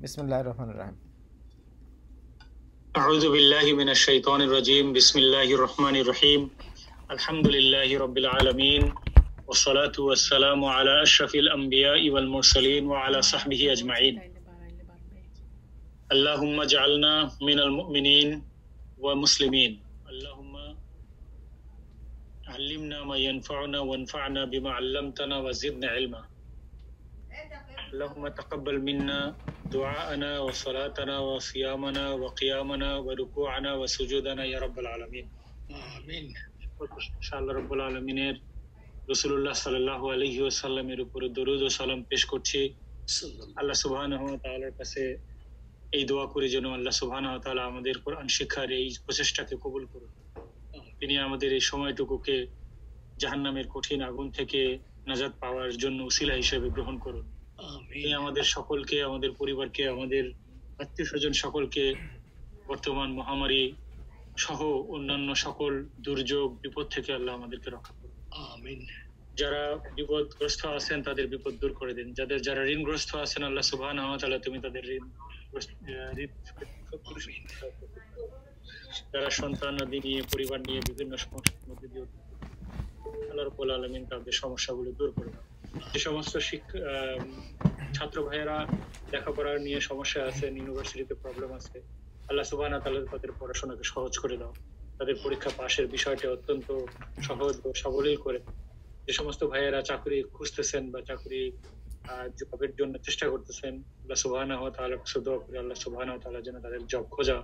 বিসমিল্লাহির রহমানির রহিম। أعوذ بالله من الشيطان الرجيم بسم الله الرحمن الرحيم الحمد لله رب العالمين والصلاة والسلام على أشرف الأنبياء والمرسلين وعلى صحبه أجمعين اللهم اجعلنا من المؤمنين ومسلمين اللهم علمنا ما ينفعنا وانفعنا بما علمتنا وزدنا علما اللهم تقبل منا دعاءنا وصلاتنا وصيامنا وقيامنا وركوعنا وسجودنا يا رب العالمين آمين ইনশাআল্লাহ রব্বুল আলামিনের রাসূলুল্লাহ সাল্লাল্লাহু আলাইহি ওয়াসাল্লামের উপরে দরুদ ও সালাম পেশ করছি। আল্লাহ সুবহানাহু ওয়া তাআলার কাছে এই দোয়া করি যেন আল্লাহ সুবহানাহু ওয়া তাআলা আমাদের কোরআন শিক্ষার এই প্রচেষ্টাকে কবুল করুন। তিনি আমাদের এই সময়টুকুকে জাহান্নামের কঠিন আগুন থেকে নাজাত পাওয়ার জন্য উসিলা হিসেবে গ্রহণ করুন। তিনি আমাদের সকলকে, আমাদের পরিবারকে, আমাদের আত্মীয় স্বজন সকলকে বর্তমান মহামারী সহ অন্যান্য সকল দুর্যোগ বিপদ থেকে আল্লাহ আমাদেরকে রক্ষা করুন। আমিন। যারা বিপদগ্রস্ত আছেন তাদের বিপদ দূর করে দিন। যারা ঋণগ্রস্ত আছেন আল্লাহ সুবহানাহু ওয়া তাআলা তুমি তাদের ঋণ যারা সন্তান আদি নিয়ে, পরিবার নিয়ে বিভিন্ন সমস্যার মধ্যে দিয়ে আল্লাহ রাব্বুল আলামিন তাদের সমস্যাগুলো দূর করে দেন। যে সমস্ত ছাত্র ভাইয়েরা লেখাপড়া নিয়ে সমস্যা আছে, ইউনিভার্সিটিতে প্রবলেম আছে, আল্লাহ সুবহানাহু ওয়া তাআলা তাদের পড়াশোনাকে সহজ করে দাও, তাদের পরীক্ষা পাশের বিষয়টা অত্যন্ত সহজ ও সাবলীল করে। যে সমস্ত ভাইয়েরা চাকরি খুঁজতেছেন বা চাকরি জবের জন্য চেষ্টা করতেছেন, আল্লাহ সুবহানাহু ওয়া তাআলার কাছে দোয়া করি আল্লাহ সুবহানাহু ওয়া তাআলা যেন তাদের জব খোঁজা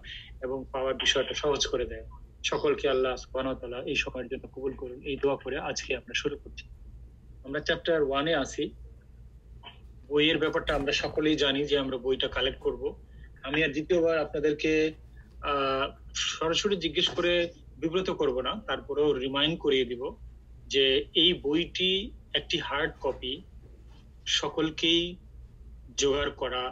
এবং পাওয়ার বিষয়টা সহজ করে দেয়। সকলকে আল্লাহ সুবহানাহু ওয়া তাআলা এই সময়ের জন্য কবুল করুন। এই দোয়া করে আজকে আমরা শুরু করছি। আমরা চ্যাপ্টার 1-এ আছি। বইয়ের ব্যাপারটা আমরা সকলেই জানি যে আমরা বইটা কালেক্ট করব। আমি আর দ্বিতীয়বার আপনাদেরকে সরাসরি জিজ্ঞেস করে বিব্রত করব না, তারপরেও রিমাইন্ড করিয়ে দিব যে এই বইটি একটি হার্ড কপি সকলকেই জোগাড় করা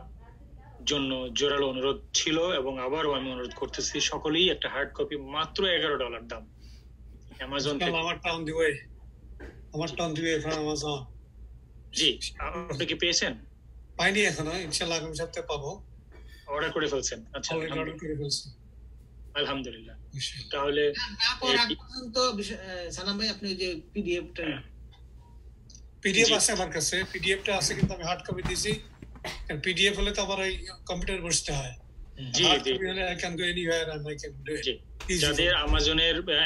জন্য জোরালো অনুরোধ ছিল এবং আবারও আমি অনুরোধ করতেছি, সকলেই একটা হার্ড কপি মাত্র $11 দাম অ্যামাজন থেকে। আমার টাউন দিবে অ্যামাজন। জি, আপনি কি পেয়েছেন? পাইনি এখনো, ইনশাআল্লাহ আগামী সপ্তাহে পাবো। অর্ডার করে ফেলছেন? আচ্ছা, অর্ডার করে ফেলছি, আলহামদুলিল্লাহ। তাহলে সালাম ভাই, আপনি যে পিডিএফ আছে আমার কাছে, পিডিএফটা আছে কিন্তু আমি হার্ড কপি দিয়েছি। পিডিএফ হলে তো আবার ওই কম্পিউটার বসতে হয়। জি জি, I can go anywhere and I can do it. যাদের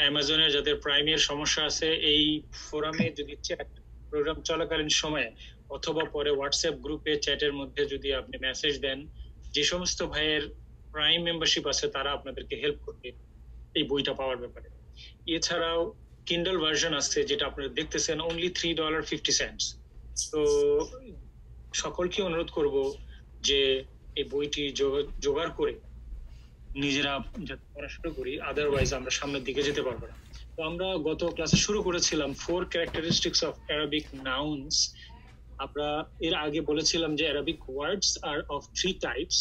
অ্যামাজনের যাদের প্রাইমের সমস্যা আছে, এই ফোরামে যদি চ্যাট প্রোগ্রাম চলাকালীন সময়ে অথবা পরে হোয়াটসঅ্যাপ গ্রুপে চ্যাটের মধ্যে যদি আপনি মেসেজ দেন, যে সমস্ত ভাইয়ের প্রাইম মেম্বারশিপ আছে তারা আপনাদেরকে হেল্প করবে এই বইটা পাওয়ার ব্যাপারে। এছাড়াও কিন্ডল ভার্সন আছে যেটা আপনারা দেখতেছেন অনলি $3.50। তো সকলকে অনুরোধ করব যে এই বইটি জোগাড় করে নিজেরা পড়া শুরু করি, আদারওয়াইজ আমরা সামনের দিকে যেতে পারবো না। তো আমরা গত ক্লাসে শুরু করেছিলাম 4 characteristics of Arabic nouns। আমরা এর আগে বলেছিলাম যে Arabic words are of 3 types.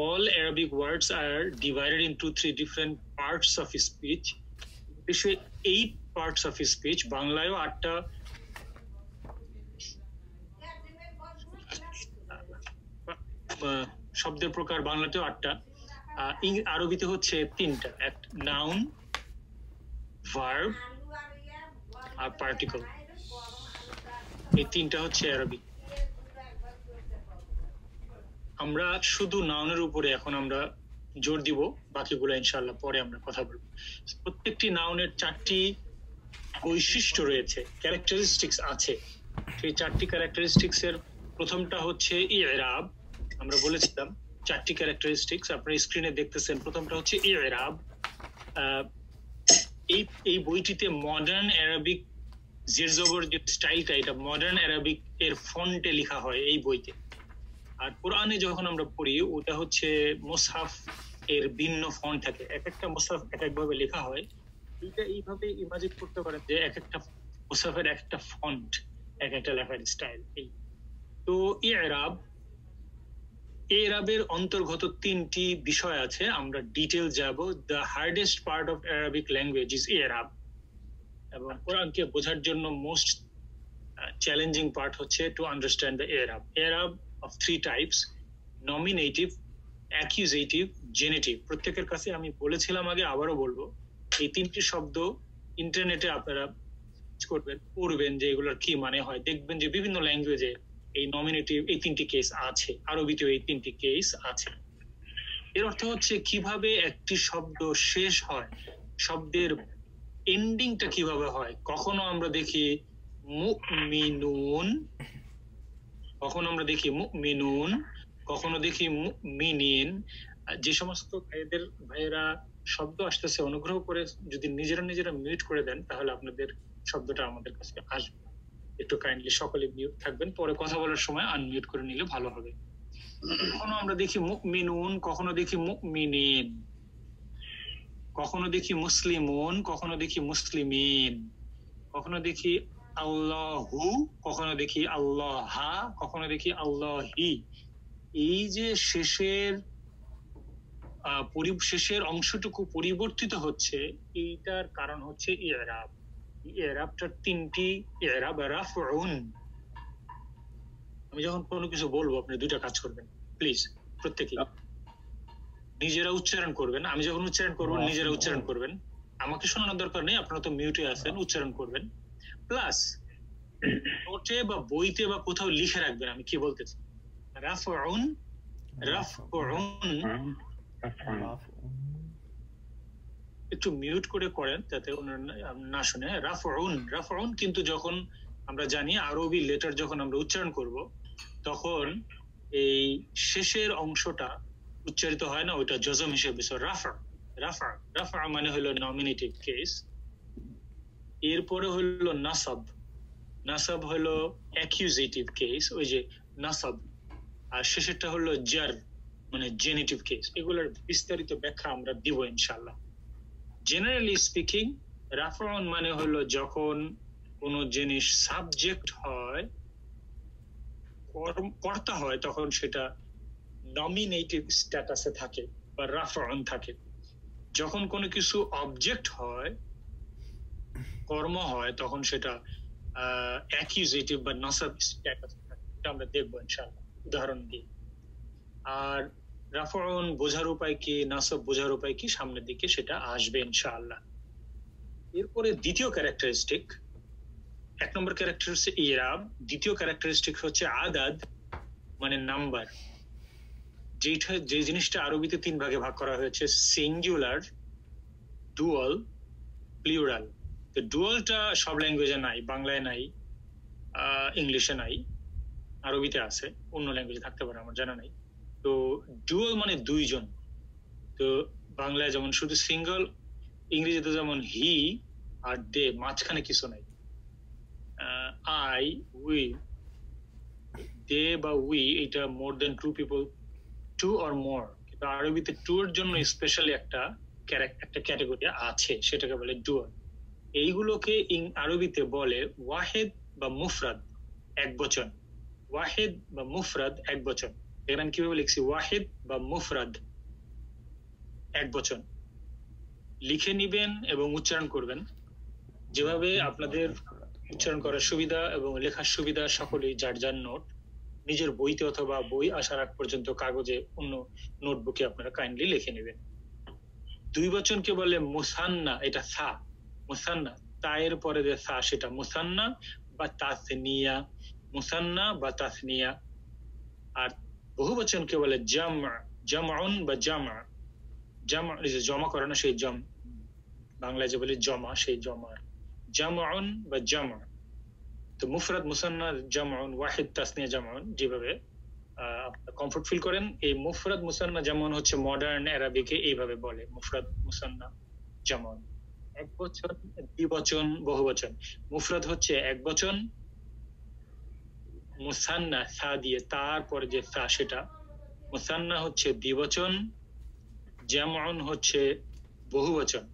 All Arabic words are divided into 3 different parts of speech. English 8 parts of speech, বাংলায়ও 8টা, শব্দের প্রকার বাংলাতেও 8টা, আরবিতে হচ্ছে 3টা, নাউন, ভার্ব আর পার্টিকল। এই 3টা হচ্ছে আরবিক। আমরা শুধু নাউনের উপরে এখন আমরা জোর দিব, বাকিগুলো ইনশাআল্লাহ পরে আমরা কথা বলবো। প্রত্যেকটি নাউনের 4টি বৈশিষ্ট্য রয়েছে, ক্যারেক্টারিস্টিক্স আছে। সেই 4টি ক্যারেক্টারিস্টিক্স এর প্রথমটা হচ্ছে ইরাব। আমরা বলেছিলাম 4টি ক্যারেক্টারিস্টিক্স আপনারা স্ক্রিনে দেখতেছেন। প্রথমটা হচ্ছে ইরাব। এই বইটিতে মডার্ন আরবিক জের জবর যে স্টাইলটা, এটা মডার্ন আরবিক এর ফন্টে লেখা হয় এই বইতে। আর কোরআনে যখন আমরা পড়ি ওটা হচ্ছে মুসহাফ এর ভিন্ন ফন্ট থাকে, এক একটা মুসহাফ এক একভাবে লেখা হয়। এটা এইভাবে ইমাজিন করতে পারেন যে এক একটা মুসহাফের এক একটা ফন্ট, এক একটা লেখার স্টাইল। এই তো এরাবের অন্তর্গত 3টি বিষয় আছে, আমরা ডিটেল যাব। The hardest part of Arabic language is এরাব, এবং কোরআনকে বোঝার জন্য মোস্ট চ্যালেঞ্জিং পার্ট হচ্ছে টু আন্ডারস্ট্যান্ড দ্য এরাব। এরাব of 3 types. Nominative, accusative, genitive. প্রত্যেকের কাছে আমি বলেছিলাম আগে, আবারও বলবো, এই তিনটি শব্দ ইন্টারনেটে আপনারা করবেন, পড়বেন যে এগুলোর কি মানে হয়, দেখবেন যে বিভিন্ন ল্যাঙ্গুয়েজে এই নমিনেটিভ এই তিনটি কেস আছে, আরবিতেও এই তিনটি কেস আছে। এর অর্থ হচ্ছে কিভাবে একটি শব্দ শেষ হয়, শব্দের এন্ডিংটা কিভাবে হয়। কখনো আমরা দেখি মুমিনুন, কখনো আমরা দেখি মুমিনুন, কখনো দেখি মুমিনিন। যে সমস্ত ভাইয়েরা শব্দ আসতেছে, অনুগ্রহ করে যদি নিজেরা মিউট করে দেন তাহলে আপনাদের শব্দটা আমাদের কাছে আসবে। একটু কাইন্ডলি সকলে মিউট থাকবেন, পরে কথা বলার সময় আনমিউট করে নিলে ভালো হবে। কখনো আমরা দেখি মুমিনুন, কখনো দেখি মুমিনিন, কখনো দেখি মুসলিমুন, কখনো দেখি মুসলিমিন, কখনো দেখি আল্লাহু, কখনো দেখি আল্লাহা, কখনো দেখি আল্লাহি। এই যে শেষের অংশটুকু পরিবর্তিত হচ্ছে, এইটার কারণ হচ্ছে ইরাব। ইরাবটার তিনটি ইরাব। রাফউন, আমি যখন কোনো কিছু বলবো আপনি দুইটা কাজ করবেন প্লিজ, প্রত্যেকে নিজেরা উচ্চারণ করবেন। আমি যখন উচ্চারণ করবো নিজেরা উচ্চারণ করবেন, আমাকে শোনানোর দরকার নেই, আপনারা তো মিউটে আছেন, উচ্চারণ করবেন। প্লাস নোটে বা বইতে বা কোথাও লিখে রাখবেন আমি কি বলতেছি। রাফউন, রাফউন, একটু মিউট করে করেন যাতে না শুনে। রাফউন, রাফউন কিন্তু যখন আমরা জানি আরবি লেটার যখন আমরা উচ্চারণ করব তখন এই শেষের অংশটা উচ্চারিত হয় না, ওইটা জজম হিসেবে। রাফা, রাফা, রাফা মানে হলো নমিনেটিভ কেস। এরপরে হলো নাসাব, নাসাব হলো অ্যাকিউজেটিভ কেস, ওই যে নাসাব। আর শেষেরটা হলো জার, মানে জেনেটিভ কেস। এগুলোর বিস্তারিত ব্যাখ্যা আমরা দিব ইনশাআল্লাহ। জেনারেলি স্পিকিং, রাফাউন মানে হলো যখন কোন জিনিস সাবজেক্ট হয়, কর্তা হয়, তখন সেটা নমিনেটিভ স্ট্যাটাসে থাকে বা রাফাউন থাকে। যখন কোনো কিছু অবজেক্ট হয়, কর্ম হয়, তখন সেটা অ্যাকিউজেটিভ বা নাসাব স্ট্যাটাসে থাকে। এটা আমরা দেখবো ইনশাআল্লাহ উদাহরণ দিয়ে। আর রাফাউন বোঝার উপায় কি, নাসাব বোঝার উপায় কি, সামনের দিকে সেটা আসবে ইনশাআল্লাহ। এরপরে দ্বিতীয় ক্যারেক্টারিস্টিক, এক নম্বর ক্যারেক্টার হচ্ছে ইরাব, দ্বিতীয় ক্যারেক্টারিস্টিক হচ্ছে আদাদ, মানে নাম্বার। যে জিনিসটা আরবিতে তিন ভাগে ভাগ করা হয়েছে, সিঙ্গুলার, ডুয়াল, প্লুরাল। তো ডুয়ালটা সব ল্যাঙ্গুয়েজে নাই, বাংলায় নাই, ইংলিশে নাই, আরবিতে আছে, অন্য ল্যাঙ্গুয়েজে থাকতে পারে আমার জানা নাই। তো ডুয়াল মানে দুইজন। তো বাংলায় যেমন শুধু সিঙ্গল, ইংরেজিতে যেমন হি আর দে, মাঝখানে কিছু নাই। আই, উই, দে বা উই, এটা more than two people, two or more. কিন্তু আরবিতে টু এর জন্য স্পেশালি একটা ক্যাটাগরি আছে, সেটাকে বলে ডুয়াল। এইগুলোকে আরবিতে বলে ওয়াহেদ বা মুফরাদ, এক বচন। ওয়াহেদ বা মুফরাদ, এক বচন। এখানে আমি কিভাবে লিখছি, ওয়াহেদ বা মুফরাদ, এক বচন। লিখে নিবেন এবং উচ্চারণ করবেন যেভাবে আপনাদের উচ্চারণ করার সুবিধা এবং লেখার সুবিধা। সকলেই যার যার নোট নিজের বইতে অথবা বই আসার আগ পর্যন্ত কাগজে, অন্য নোটবুকে আপনারা কাইন্ডলি লিখে নেবেন। দুই বচনকে বলে মুসান্না, এটা সা, মুসান্না। তায়ের পরে যে সা, সেটা মুসান্না বা তাসনিয়া, মুসান্না বা তাসনিয়া। আর বহু বচনকে বলে জামা, জামাউন বা জামা। জামা জমা করে না, সেই জম, বাংলায় যে বলে জমা, সেই জমা, জামাউন বা জামা। তো মুফরাদ, মুসান্না, জামাউন, ওয়াহিদ, তাসনিয়া, জামাউন, যেভাবে কমফোর্ট ফিল করেন। এই মুফরাদ, মুসান্না, জামাউন হচ্ছে মডার্ন আরবিকে এইভাবে বলে, মুফরাদ, মুসান্না, জামাউন। এক বচন, দ্বিবচন, বহুবচন। মুফরাদ হচ্ছে এক বচন, মুসান্না সা দিয়ে, তারপরে যে সা সেটা। মুসান্না হচ্ছে দ্বিবচন, জামাউন হচ্ছে বহুবচন।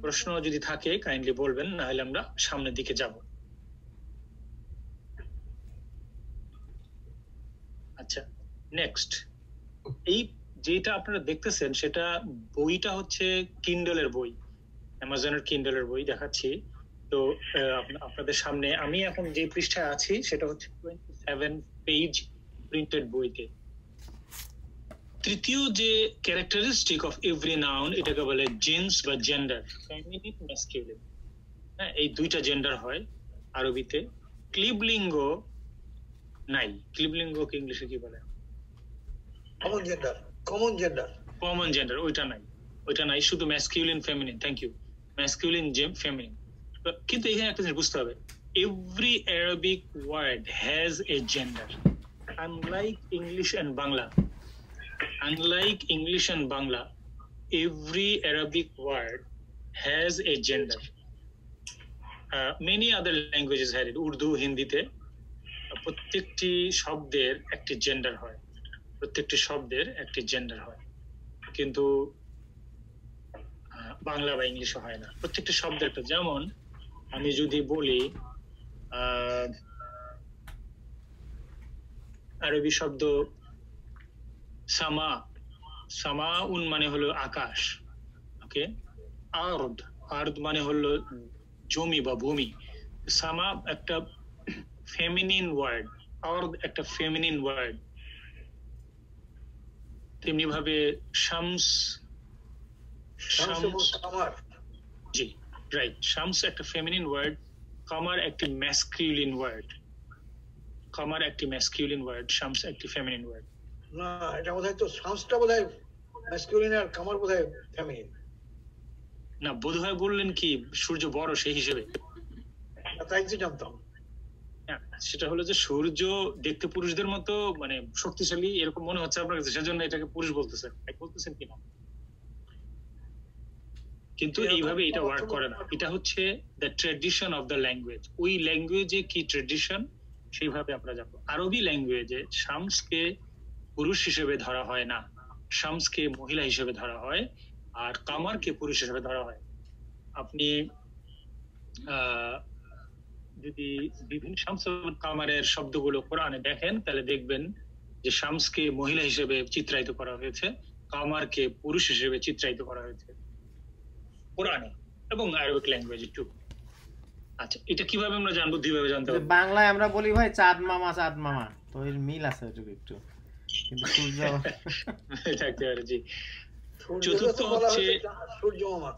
প্রশ্ন যদি থাকে কাইন্ডলি বলবেন, না হলে আমরা সামনের দিকে যাব। আচ্ছা, নেক্সট, এই যেটা আপনারা দেখতেছেন সেটা বইটা হচ্ছে কিন্ডলের বই, অ্যামাজনের কিন্ডলের বই দেখাচ্ছি। তো আপনাদের সামনে আমি এখন যে পৃষ্ঠায় আছি সেটা হচ্ছে 27 পেজ প্রিন্টেড বইতে। তৃতীয় যে ক্যারেক্টারিস্টিক অফ এভরি নাউন, এটাকে বলে জেন্স বা জেন্ডার, ফেমিনিন ম্যাসকিউলিন। হ্যাঁ, এই দুইটা জেন্ডার হয় আরবিতে। ক্লিবলিঙ্গ নাই। ক্লিবলিঙ্গকে ইংলিশে কি বলে? কমন জেন্ডার, ওইটা নাই, শুধু masculine feminine. Thank you, masculine feminine. কিন্তু এখানে একটা জিনিস বুঝতে হবে, every Arabic word has a gender, unlike English and Bangla. Every Arabic word has a gender. Many other languages had it. Urdu, হিন্দিতে প্রত্যেকটি শব্দের একটি জেন্ডার হয়, কিন্তু বাংলা বা ইংলিশে হয় না। প্রত্যেকটি শব্দের একটা, যেমন আমি যদি বলি আরবি শব্দ সামাউন মানে হলো আকাশ, ওকে। আরদ মানে হলো জমি বা ভূমি। সামা একটা ফেমিনিন ওয়ার্ড, আরদ একটা ফেমিনিন ওয়ার্ড। তেমনি ভাবে শামস, জি রাইট, শামস একটা ফেমিনিন ওয়ার্ড, কামার একটি ম্যাসকিউলিন ওয়ার্ড। শামস একটি ফেমিনিন ওয়ার্ড। না, এটা বোধহয় তো শামসটা বোধহয় ম্যাসকুলিন আর কামার বোধহয় ফেমিনিন। না, বোধহয় বললেন কি সূর্য বড় সেই হিসেবে? তাই তো জানতাম। সেটা হলো যে সূর্য দেখতে পুরুষদের মতো মানে শক্তিশালী এরকম মনে হচ্ছে আপনার কাছে, সেজন্য এটাকে পুরুষ বলতেছেন কিনা? কিন্তু এইভাবে এটা ওয়ার্ক করে না। এটা হচ্ছে the tradition of the language. ওই ল্যাঙ্গুয়েজে কি ট্রেডিশন সেইভাবে আমরা যাবো। আরবি ল্যাঙ্গুয়েজে শামসকে পুরুষ হিসেবে ধরা হয় না, শামসকে মহিলা হিসেবে ধরা হয়, আর কামারকে পুরুষ হিসেবে ধরা হয়। আপনি যদি বিভিন্ন শামস কামারের শব্দগুলো কোরআনে দেখেন, তাহলে দেখবেন যে শামসকে মহিলা হিসেবে চিত্রায়িত করা হয়েছে, কামারকে পুরুষ হিসেবে চিত্রায়িত করা হয়েছে কোরআনে এবং আরবিক ল্যাঙ্গুয়েজে টু। আচ্ছা, এটা কিভাবে আমরা জানবো? দুইভাবে জানতে হবে। বাংলায় আমরা বলি ভাই চাঁদ মামা, তো এর মিল আছে একটু, কিন্তু সূর্য থাকতে পারে। জি, চতুর্থ হচ্ছে সূর্য মামা।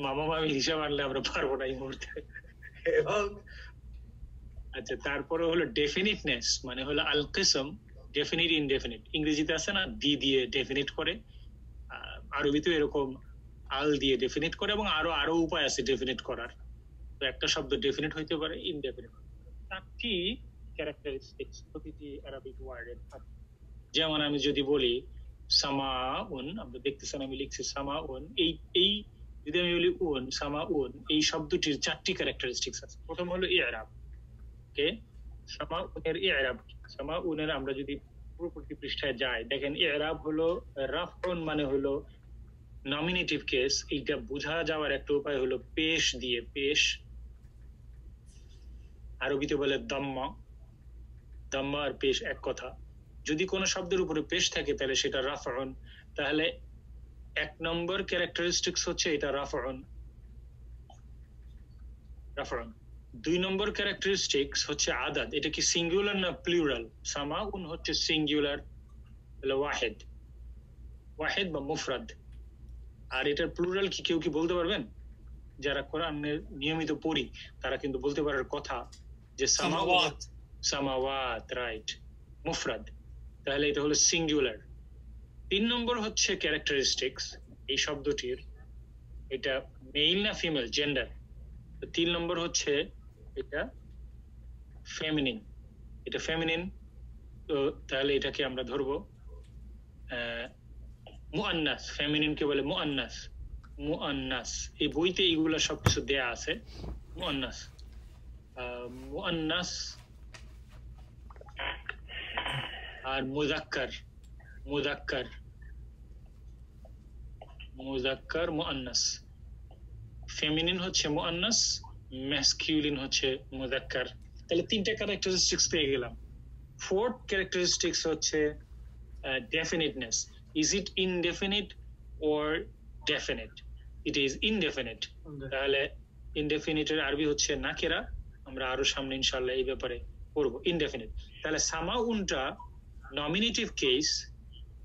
মামা মামি হিসাব আনলে আমরা পারবো না এই মুহূর্তে। আচ্ছা, তারপরে হলো ডেফিনিটনেস, মানে হলো আল কিসম, ডেফিনিট ইনডেফিনিট। ইংরেজিতে আছে না দি দিয়ে ডেফিনিট করে, আরবিতেও এরকম আল দিয়ে ডেফিনিট করে, এবং আরো উপায় আছে ডেফিনিট করার। তো একটা শব্দ ডেফিনিট হইতে পারে, ইনডেফিনিট। 4টি ক্যারেক্টারিস্টিক্স প্রতিটি আরবিক ওয়ার্ডের থাকে। যেমন আমি যদি বলি সামাউন, আমরা দেখতেছেন আমি লিখছি সামাউন, এই যদি আমি বলি সামাউন, এই শব্দটির 4টি ক্যারেক্টারিস্টিক্স আছে। প্রথম হলো ইরাব। ওকে, সামাউনের ইরাব, সামাউনের আমরা যদি পূর্ববর্তী পৃষ্ঠায় যাই, দেখেন ইরাব হলো রাফউন মানে হলো নমিনেটিভ কেস। এইটা বোঝা যাওয়ার একটা উপায় হলো পেশ দিয়ে, পেশ আরবিতে বলে দাম্মা আর পেশ এক কথা। যদি কোনো শব্দের উপরে পেশ থাকে তাহলে সেটা রাফউন। তাহলে 1 নম্বর ক্যারেক্টারিস্টিক্স হচ্ছে এটা রাফউন। 2 নম্বর ক্যারেক্টারিস্টিক্স হচ্ছে আদাদ। এটা কি সিঙ্গুলার না প্লুরাল? সামাউন হচ্ছে সিঙ্গুলার, ওয়াহিদ বা মুফরাদ। আর এটার প্লুরাল কি কেউ কি বলতে পারবেন? যারা কোরআনের নিয়মিত পড়ি তারা কিন্তু বলতে পারার কথা যে সামাওয়াত, রাইট, মুফরাদ। তাহলে এটা হলো সিঙ্গুলার। 3 নম্বর হচ্ছে ক্যারেক্টারিস্টিক্স এই শব্দটির, এটা মেল না ফিমেল, জেন্ডার। 3 নম্বর হচ্ছে এটা ফেমিনিন, তো তাহলে এটাকে আমরা ধরবো মুআন্নাস। ফেমিনিনকে বলে মুআন্নাস। এই বইতে এইগুলা সবকিছু দেয়া আছে। মুআন্নাস আর মুযাক্কার মুআন্নাস। ফেমিনিন হচ্ছে মুআন্নাস, ম্যাসকিউলিন হচ্ছে মুযাক্কার। তাহলে 3টা ক্যারেক্টারিস্টিক্স পেয়ে গেলাম। 4th ক্যারেক্টারিস্টিক্স হচ্ছে definiteness. Is it indefinite or definite? It is indefinite. তাহলে indefinite এর আরবি হচ্ছে নাকিরা, আমরা আরো সামনে ইনশাআল্লাহ এই ব্যাপারে পড়ব ইনডেফিনিট। তাহলে সামাউনটা নমিনেটিভ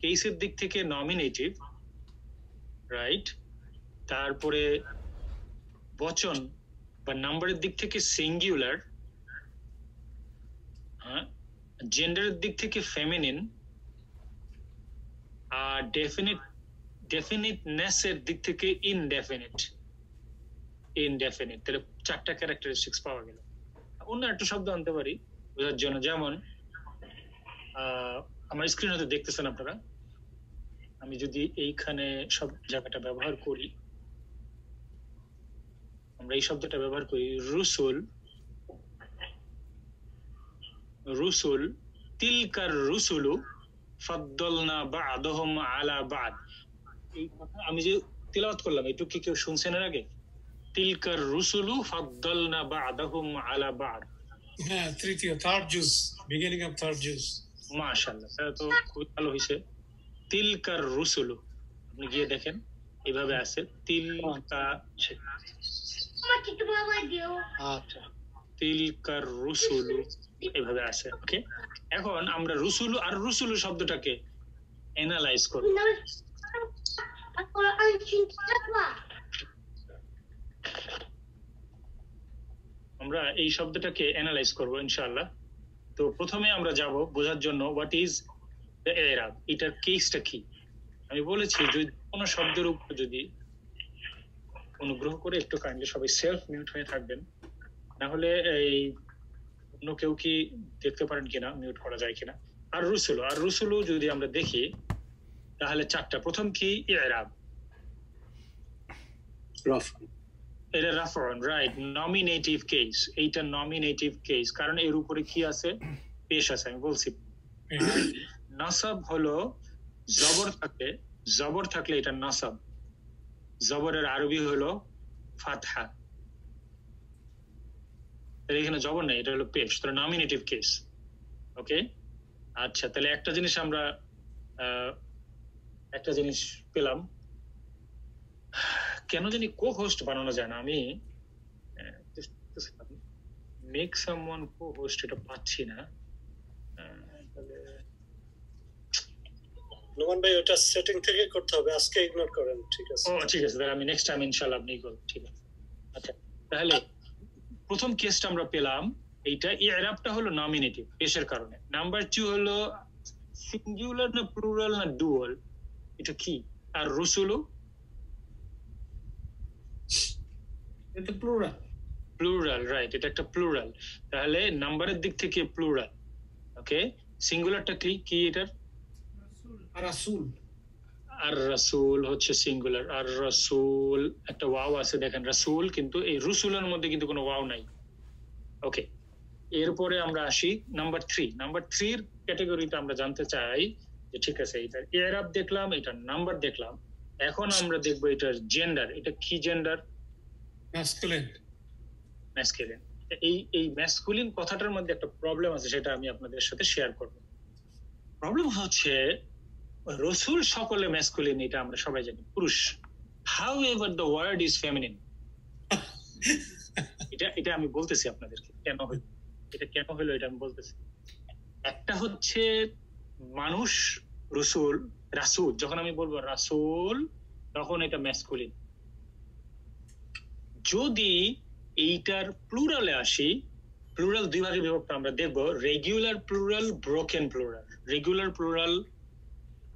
কেসের দিক থেকে নমিনেটিভ, রাইট? তারপরে বচন বা নাম্বারের দিক থেকে সিঙ্গুলার, হ্যাঁ, জেন্ডারের দিক থেকে ফেমিনিন, আর ডেফিনিটনেসের দিক থেকে ইনডেফিনিট। তাহলে 4টা ক্যারেক্টারিস্টিক্স পাওয়া গেল। অন্য একটা শব্দ আনতে পারি বোঝার জন্য, যেমন আমার স্ক্রিনে হয়তো দেখতেছেন আপনারা, আমি যদি এইখানে সব জায়গাটা ব্যবহার করি, আমরা এই শব্দটা ব্যবহার করি রুসুল, তিলকার রুসুলু ফাদ্দালনা বা'দহুম আলা বা'দ। এই কথা আমি যে তিলাওয়াত করলাম, একটু কি কেউ শুনছেন এর আগে? তিলকার রুসুলু ফাদ্দালনা বা'দহুম আলা বা'দ। হ্যাঁ, তৃতীয়, থার্ড জুজ, বিগিনিং অফ থার্ড জুজ। মাশাআল্লাহ, তাহলে তো খুব ভালো হয়েছে। তিলকার রুসুলু, আপনি গিয়ে দেখেন এইভাবে আছে, তিলকা, আচ্ছা, তিলকার রুসুলু এইভাবে আছে। ওকে, এখন আমরা রুসুলু আর রুসুলু শব্দটাকে অ্যানালাইজ করব। আমরা এই শব্দটাকে অ্যানালাইজ করব ইনশাআল্লাহ। তো প্রথমে আমরা যাব বোঝার জন্য হোয়াট ইজ দ্য ইরাব, এটার কেসটা কি। আমি বলেছি যদি কোনো শব্দের উপর যদি অনুগ্রহ করে একটু কাইন্ডলি সবাই সেলফ মিউট হয়ে থাকবেন, না হলে এই অন্য কেউ কি দেখতে পারেন কিনা, মিউট করা যায় কিনা। আর রুসুলু যদি আমরা দেখি তাহলে 4টা। প্রথম কি? ইরাব, এটা রাফান, রাইট, নমিনেটিভ কেস। এইটা নমিনেটিভ কেস, কারণ এর উপরে কি আছে? পেশ আছে। আমি বলছি নাসাব হলো জবর থাকলে এটা নাসাব, জবরের আরবি হলো ফাতহা। এখানে জবর নেই, এটা হলো পেশ, তাহলে নমিনেটিভ কেস। ওকে, আচ্ছা, তাহলে একটা জিনিস পেলাম। কেন জানি কো হোস্ট বানানো যায় না, আমি মেক সামওয়ান কো হোস্ট এটা পাচ্ছি না। তাহলে নোমান ভাই, ওটা সেটিং থেকে করতে হবে, আজকে ইগনোর করেন, ঠিক আছে? ও ঠিক আছে, তাহলে আমি নেক্সট টাইম ইনশাআল্লাহ আপনি করবেন, ঠিক আছে। আচ্ছা, তাহলে প্রথম কেসটা আমরা পেলাম, এইটা ইরাবটা হলো নমিনেটিভ পেশের কারণে। নাম্বার 2 হলো সিঙ্গুলার না প্লুরাল না ডুয়াল, এটা কি? আর রুসুলু এটা প্লুরাল, রাইট, এটা একটা প্লুরাল, তাহলে নাম্বারের দিক থেকে প্লুরাল। ওকে, সিঙ্গুলারটা কি এটার? রাসূল, আর রাসূল হচ্ছে সিঙ্গুলার। আর রাসূল একটা ওয়াও আছে, দেখেন রাসূল, কিন্তু এই রুসুলের মধ্যে কিন্তু কোনো ওয়াও নাই। ওকে, এরপরে আমরা আসি নাম্বার 3 এর ক্যাটাগরিটা আমরা জানতে চাই যে ঠিক আছে, এটার ইরাব দেখলাম, এটার নাম্বার দেখলাম, এখন আমরা দেখবো এটার জেন্ডার। এটা কি জেন্ডার? ম্যাসকুলিন। এই ম্যাসকুলিন কথাটার মধ্যে একটা প্রবলেম আছে, সেটা আমি আপনাদের সাথে শেয়ার করব। প্রবলেম হচ্ছে রসুল সকলে ম্যাসকুলিন, এটা আমরা সবাই জানি, পুরুষ। However the word is feminine. এটা আমি বলতেছি আপনাদেরকে কেন হলো এটা আমি বলতেছি। একটা হচ্ছে মানুষ, রাসূল, যখন আমি বলবো রাসূল তখন এটা ম্যাসকুলিন। যদি এইটার প্লুরালে আসি, প্লুরাল 2 ভাগে বিভক্ত, আমরা দেখব regular plural, broken plural. Regular plural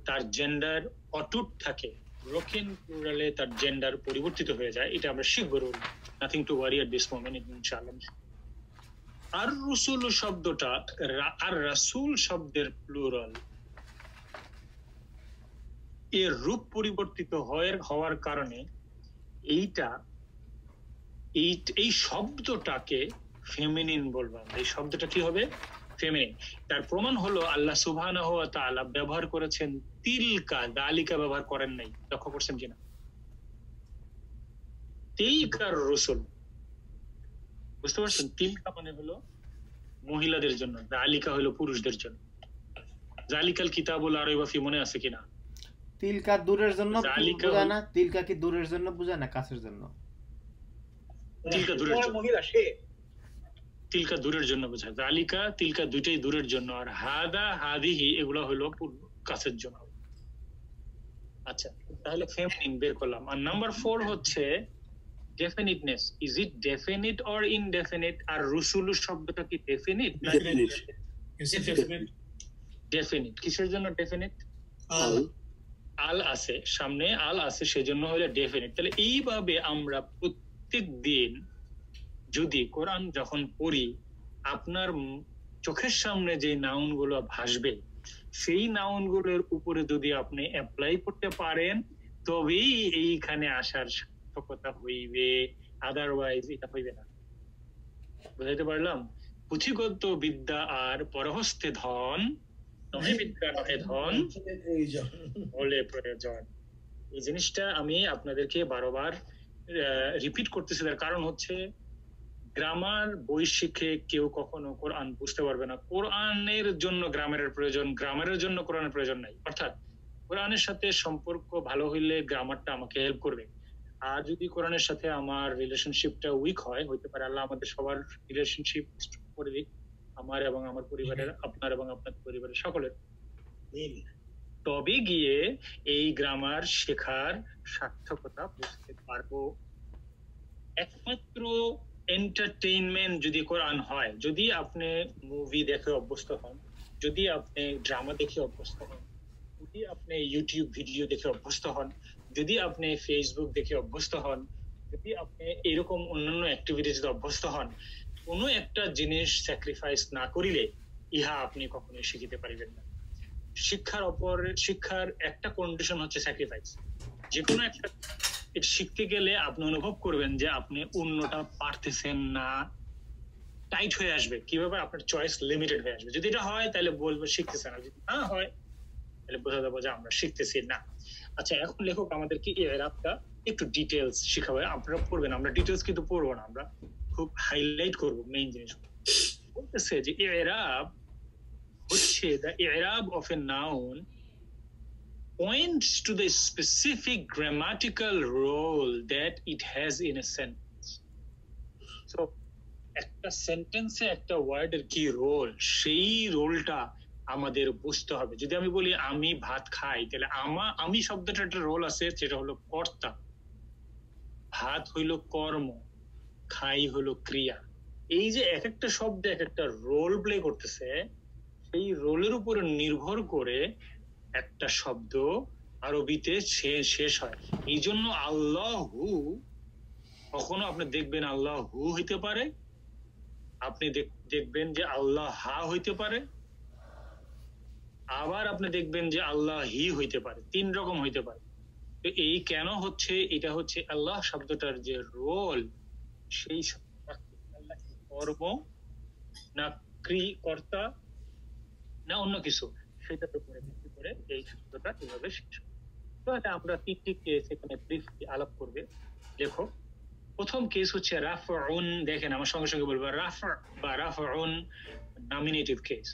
তার জেন্ডার অটুট থাকে, ব্রোকেন প্লুরালে তার জেন্ডার পরিবর্তিত হয়ে যায়। এটা আমরা শিখবো, nothing to worry at this moment ইনশাআল্লাহ। আর রসুল শব্দটা আর রাসূল শব্দের প্লুরাল, এর রূপ পরিবর্তিত হওয়ার কারণে এই শব্দটাকে ফেমিনিন বলবো। এই শব্দটা কি হবে? ফেমিনিন। তার প্রমাণ হলো আল্লাহ সুবহানাহু ওয়া তাআলা ব্যবহার করেছেন তিলকা, দালিকা ব্যবহার করেন নাই। লক্ষ্য করছেন কিনা? তিলকার রসুল, বুঝতে পারছেন? তিলকা মানে হলো মহিলাদের জন্য, দালিকা হলো পুরুষদের জন্য। জালিকাল কিতাবুল লা রাইবা ফি, মনে আছে কিনা? তিলকা দূরের জন্য বোঝায় না? তিলকা কি দূরের জন্য বোঝায় না কাছের জন্য? তিলকা দূরের জন্য, মহিলা সে। তিলকা দূরের জন্য বোঝায়, যালিকা তিলকা দুইটাই দূরের জন্য, আর হাদা হাদিহি এগুলো হলো কাছের জন্য। আচ্ছা, তাহলে ফেমিনিন বের করলাম। আর নাম্বার 4 হচ্ছে definiteness. Is it definite or indefinite? আর রুসুলু শব্দটা কি ডেফিনিট? ডেফিনিট। কিসের জন্য ডেফিনিট? আল আছে, সামনে আল আছে, সেজন্য হলো ডেফিনিট। তাহলে এইভাবে আমরা প্রত্যেক দিন যদি কোরআন যখন পড়ি, আপনার চোখের সামনে যে নাউন গুলো ভাসবে, সেই নাউন গুলোর উপরে যদি আপনি অ্যাপ্লাই করতে পারেন, তবেই এইখানে আসার সার্থকতা হইবে, আদারওয়াইজ এটা হইবে না। বুঝাইতে পারলাম? পুঁথিগত বিদ্যা আর পরহস্তে ধন নহে, বিদ্যা নহে ধন হলে প্রয়োজন। এই জিনিসটা আমি আপনাদেরকে বারবার রিপিট করতেছি। তার কারণ হচ্ছে গ্রামার বই শিখে কেউ কখনো কোরআন বুঝতে পারবে না। কোরআনের জন্য গ্রামারের প্রয়োজন, গ্রামারের জন্য কোরআনের প্রয়োজন নাই। অর্থাৎ কোরআনের সাথে সম্পর্ক ভালো হইলে গ্রামারটা আমাকে হেল্প করবে। আর যদি কোরআনের সাথে আমার রিলেশনশিপটা উইক হয়, হইতে পারে আল্লাহ আমাদের সবার রিলেশনশিপ করে দিক, আমার এবং আমার পরিবারের, আপনার এবং আপনার পরিবারের সকলের, তবে গিয়ে এই গ্রামার শেখার সার্থকতা বুঝতে পারবো। একমাত্র এন্টারটেইনমেন্ট যদি কোরআন হয়, যদি আপনি মুভি দেখে অভ্যস্ত হন, যদি আপনি ড্রামা দেখে অভ্যস্ত হন, যদি আপনি ইউটিউব ভিডিও দেখে অভ্যস্ত হন, যদি আপনি ফেসবুক দেখে অভ্যস্ত হন, যদি আপনি এরকম অন্যান্য অ্যাক্টিভিটিতে অভ্যস্ত হন, কোনো একটা জিনিস স্যাক্রিফাইস না করিলে ইহা আপনি কখনোই শিখিতে পারিবেন না। শিক্ষার একটা কন্ডিশন হচ্ছে স্যাক্রিফাইস। যে কোনো একটা শিখতে গেলে আপনি অনুভব করবেন যে আপনি অন্যটা পারতেছেন না, টাইট হয়ে আসবে। কিভাবে? আপনার চয়েস লিমিটেড হয়ে আসবে। যদি এটা হয় তাহলে বলবো শিখতেছে না, যদি না হয় তাহলে বোঝা যাবে যে আমরা শিখতেছি না। আচ্ছা, এখন লেখক আমাদেরকে ইরাবটা একটু ডিটেলস শিখাবে, আপনারা পড়বেন, আমরা ডিটেলস কিন্তু পড়বো না, আমরা খুব হাইলাইট করব মেইন জিনিস। বলতেছে যে ইরাব হচ্ছে the i'rab of a noun points to the specific grammatical role that it has in a sentence. So একটা সেন্টেন্সে একটা ওয়ার্ডের কি রোল, সেই রোলটা আমাদের বুঝতে হবে। যদি আমি বলি আমি ভাত খাই, তাহলে আমি শব্দটা একটা রোল আছে, সেটা হলো কর্তা, ভাত হইলো কর্ম, খাই হলো ক্রিয়া। এই যে এক একটা শব্দ এক একটা রোল প্লে করতেছে, এই রোলের উপর নির্ভর করে একটা শব্দ আরবিতে শেষ হয়। এই জন্য আল্লাহু, কখনো আপনি দেখবেন আল্লাহ হু হইতে পারে, আপনি দেখবেন যে আল্লাহ হা হইতে পারে, আবার আপনি দেখবেন যে আল্লাহ হি হইতে পারে, 3 রকম হইতে পারে। তো এই কেন হচ্ছে? এটা হচ্ছে আল্লাহ শব্দটার যে রোল, সেই কর্ম না কর্তা না অন্য কিছু, সেটার উপরে ভিত্তি করে এই শব্দটা এভাবে শেষ হয়। তো এটা আমরা 3টি কেস এখানে ব্রিফলি আলাপ করবে লেখক। প্রথম কেস হচ্ছে রাফউন। দেখেন, আমার সঙ্গে সঙ্গে বলবো রাফা বা রাফউন, নমিনেটিভ কেস।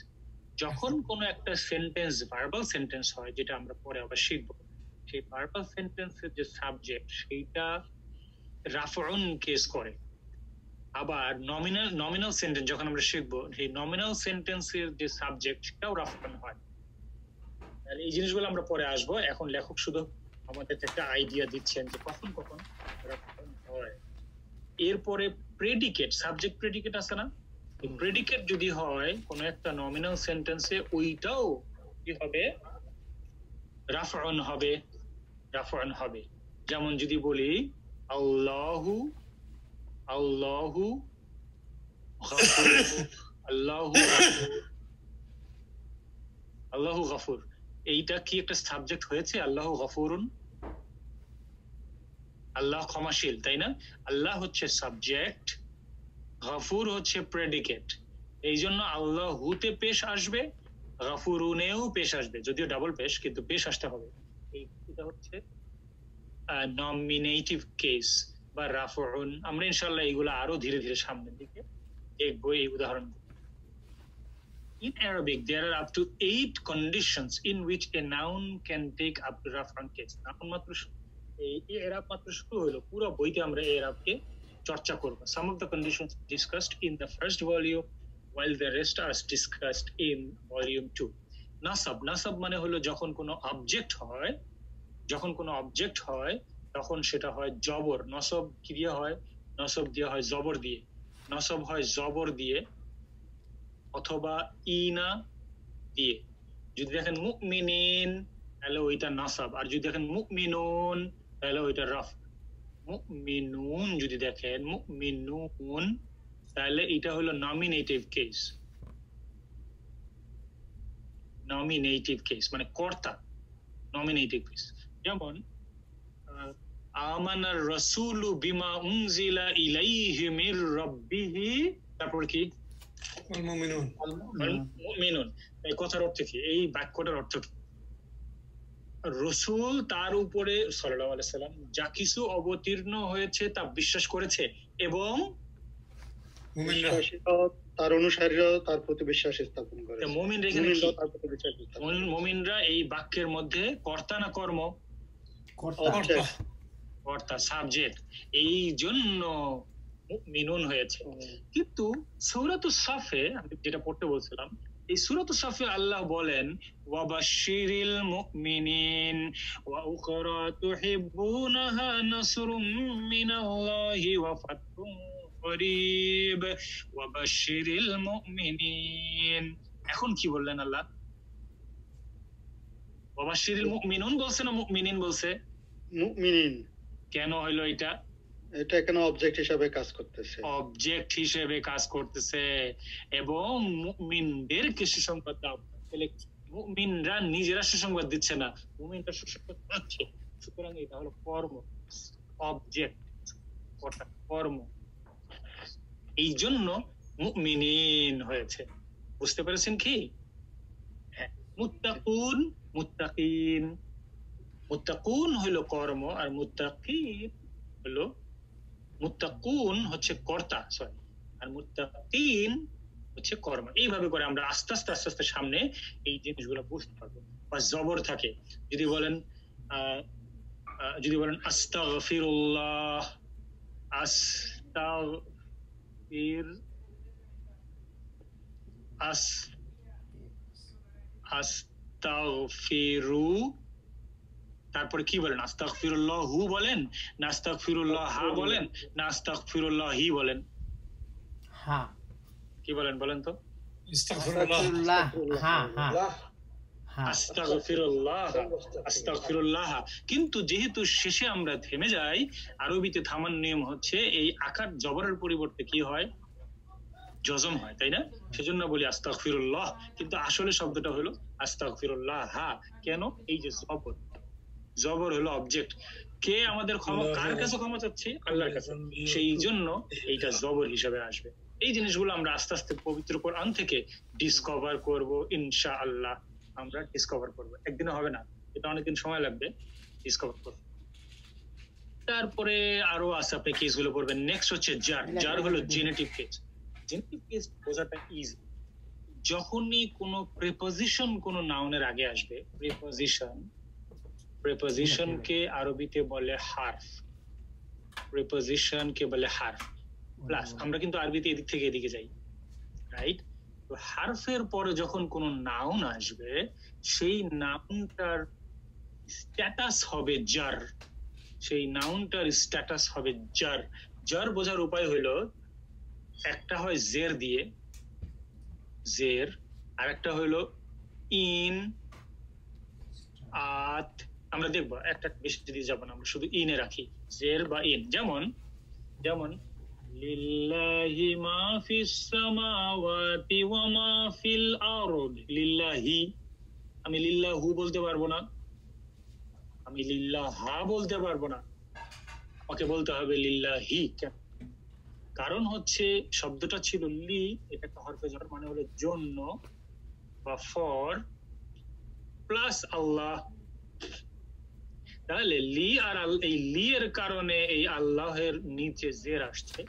যখন কোনো একটা সেন্টেন্স ভার্বাল সেন্টেন্স হয়, যেটা আমরা পরে আবার শিখবো, সেই ভার্বাল সেন্টেন্সের যে সাবজেক্ট সেইটা রাফউন কেস করে। আবার নমিনাল সেন্টেন্স যখন আমরা শিখবো, সেই নমিনাল সেন্টেন্সের যে সাবজেক্ট সেটাও রাফউন হয়। আর এই জিনিসগুলো আমরা পরে আসবো। এখন লেখক শুধু আমাদের একটা আইডিয়া দিচ্ছেন যে কখন কখন রাফউন হয়। এরপরে প্রেডিকেট, সাবজেক্ট প্রেডিকেট আছে না, প্রেডিকেট যদি হয় কোনো একটা নমিনাল সেন্টেন্সে, ওইটাও কি হবে? রাফউন হবে, রাফউন হবে। যেমন যদি বলি আল্লাহু, আল্লাহু গাফুর, আল্লাহু আল্লাহু গাফুর, এইটা কি একটা সাবজেক্ট হয়েছে? আল্লাহু গাফুরুন, আল্লাহ ক্ষমাশীল, তাই না? আল্লাহ হচ্ছে সাবজেক্ট, গাফুর হচ্ছে প্রেডিকেট। এই জন্য আল্লাহুতে পেশ আসবে, গাফুরুনেও পেশ আসবে, যদিও ডাবল পেশ, কিন্তু পেশ আসতে হবে। এটা হচ্ছে নমিনেটিভ কেস বা রাফউন। আমরা ইনশাআল্লাহ এগুলো আরো ধীরে ধীরে সামনের দিকে দেখবো এই উদাহরণ। In Arabic, there are up to 8 conditions in which a noun can take up to Raf'un case. Noun মাত্র এই এরাব মাত্র শুরু হলো, পুরো বইতে আমরা এরাবকে চর্চা করব। Some of the conditions discussed in the first volume while the rest are discussed in volume 2. নাসাব মানে হলো যখন কোনো অবজেক্ট হয়, তখন সেটা হয় জবর। নসব কি দিয়ে হয়? নসব দিয়ে হয় জবর দিয়ে। নসব হয় জবর দিয়ে অথবা ইনা দিয়ে। যদি দেখেন মুমিনিন তাহলে ওইটা নাসাব, আর যদি দেখেন মুমিনুন তাহলে ওইটা রাফ। মুমিনুন যদি দেখেন মুমিনুন তাহলে এটা হলো নমিনেটিভ কেস। নমিনেটিভ কেস মানে কর্তা, নমিনেটিভ কেস। যেমন আমানার রাসূলু বিমা উনজিলা ইলাইহি মির রাব্বিহি, তারপর কি মুমিনুন। এই কথার অর্থ কি? এই বাক্যটার অর্থ কি? রাসূল তার উপরে সাল্লাল্লাহু আলাইহি সাল্লাম যা কিছু অবতীর্ণ হয়েছে তা বিশ্বাস করেছে এবং তার অনুসারীরা তার প্রতি বিশ্বাস স্থাপন করে। মুমিনরা এই বাক্যের মধ্যে কর্তা না কর্ম? কর্তা, সাবজেক্ট। এই জন্য মুমিনুন হয়েছে। কিন্তু সূরাতুস সাফে আমি যেটা পড়তে বলছিলাম, এই সূরাতুস সাফে আল্লাহ বলেন ওয়াবাশশিরিল মুমিনিন ওয়া উখরা তুহিব্বুনাহা নাসরুম মিনাল্লাহি ওয়া ফাতহুন করিব ওয়াবাশশিরিল মুমিনিন। এখন কি বললেন আল্লাহ? ওয়াবাশশিরিল মুমিনুন বলছে না মুমিনিন বলছে? মুমিনিন। কেন হইলো এটা? এটা এখানে অবজেক্ট হিসেবে কাজ করতেছে, অবজেক্ট হিসেবে কাজ করতেছে এবং মুমিনদেরকে সুসংবাদ দাও। মুমিনরা নিজেরা সুসংবাদ দিচ্ছে না, মুমিনরা সুসংবাদ পাচ্ছে। সুতরাং এটা হলো কর্ম, অবজেক্ট কর্ম। এই জন্য মুমিনিন হয়েছে। বুঝতে পেরেছেন কি? হ্যাঁ। মুত্তাকুন, মুত্তাকিন। মুত্তাকুন হলো কর্ম আর মুত্তাকিন হলো, মুত্তাকুন হচ্ছে কর্তা, সরি, আর মুত্তাকিন হচ্ছে কর্ম। এইভাবে করে আমরা আস্তে আস্তে সামনে এই জিনিসগুলো বুঝতে পারবো। বা জবর থাকে, যদি বলেন আস্তাগফিরুল্লাহ, আস্তাগফিরু, তারপরে কি বলেন? আস্তাগফিরুল্লাহু বলেন না আস্তাগফিরুল্লাহা বলেন না আস্তাগফিরুল্লাহি বলেন? হ্যাঁ, কি বলেন বলেন তো? আস্তাগফিরুল্লাহ। হ্যাঁ হ্যাঁ, আস্তাগফিরুল্লাহ। কিন্তু যেহেতু শেষে আমরা থেমে যাই, আরবিতে থামার নিয়ম হচ্ছে এই আকার জবরের পরিবর্তে কি হয়? জজম হয়, তাই না? সেজন্য বলি আস্তাগফিরুল্লাহ, কিন্তু আসলে শব্দটা হলো আস্তাগফিরুল্লাহ। কেন? এই যে জবর হলো অবজেক্ট। কে আমাদের ক্ষমা, কার কাছে ক্ষমা চাচ্ছি? আল্লাহর কাছে। সেই জন্য এইটা জবর হিসেবে আসবে। এই জিনিসগুলো আমরা আস্তে আস্তে পবিত্র কোরআন থেকে ডিসকভার করব ইনশাআল্লাহ। আমরা ডিসকভার করব, একদিনে হবে না, এটা অনেকদিন সময় লাগবে ডিসকভার করব। তারপরে আরো আছে, আপনি কেসগুলো পড়বেন। নেক্সট হচ্ছে জার হলো জেনেটিভ কেস। জেনেটিভ কেস বোঝাটা ইজি। যখনই কোনো প্রিপজিশন কোনো নাউনের আগে আসবে, প্রিপজিশনকে আরবিতে বলে হারফ, প্রিপজিশনকে বলে হারফ। প্লাস আমরা কিন্তু আরবিতে এদিক থেকে এদিকে যাই, রাইট? তো হারফের পরে যখন কোনো নাউন আসবে, সেই নাউনটার স্ট্যাটাস হবে জার। সেই নাউনটার স্ট্যাটাস হবে জার। জার বোঝার উপায় হলো, একটা হয় জের দিয়ে, জের, আর একটা হলো ইন, আত। আমরা দেখবো, একটা বেশি যদি যাবো না, আমরা শুধু ইনে রাখি, জের বা ইন। যেমন লিল্লাহি মা ফিস সামাওয়াতি ওয়া মা ফিল আরদ। লিল্লাহি, আমি লিল্লাহু বলতে পারবো না, আমি লিল্লাহা বলতে পারবো না, আমাকে বলতে হবে লিল্লাহি। কারণ হচ্ছে শব্দটা ছিল লি, এটা একটা হরফে জর, মানে হলো জন্য বা ফর প্লাস আল্লাহ। তাহলে লি আর এই লি এর কারণে এই আল্লাহের নিচে জের আসছে।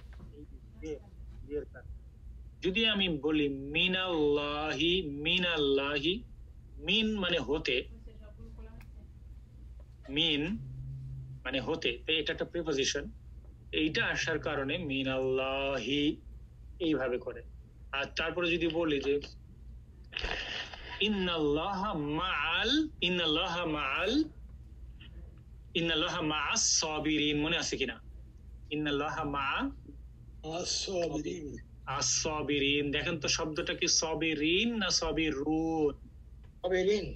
যদি আমি বলি মিনাল্লাহি, মিনাল্লাহি, মিন মানে হতে, মিন মানে হতে, তো এটা একটা প্রিপজিশন। এইটা আসার কারণে মিনাল্লাহি এইভাবে করে। আর তারপরে যদি বলি যে ইন্নাল্লাহা মাআস সাবিরিন, মনে আছে কিনা? ইন্নাল্লাহা আস-সাবিরিন। আস-সাবিরিন, দেখেন তো শব্দটা কি সাবিরিন না সাবিরুন? সাবিরিন।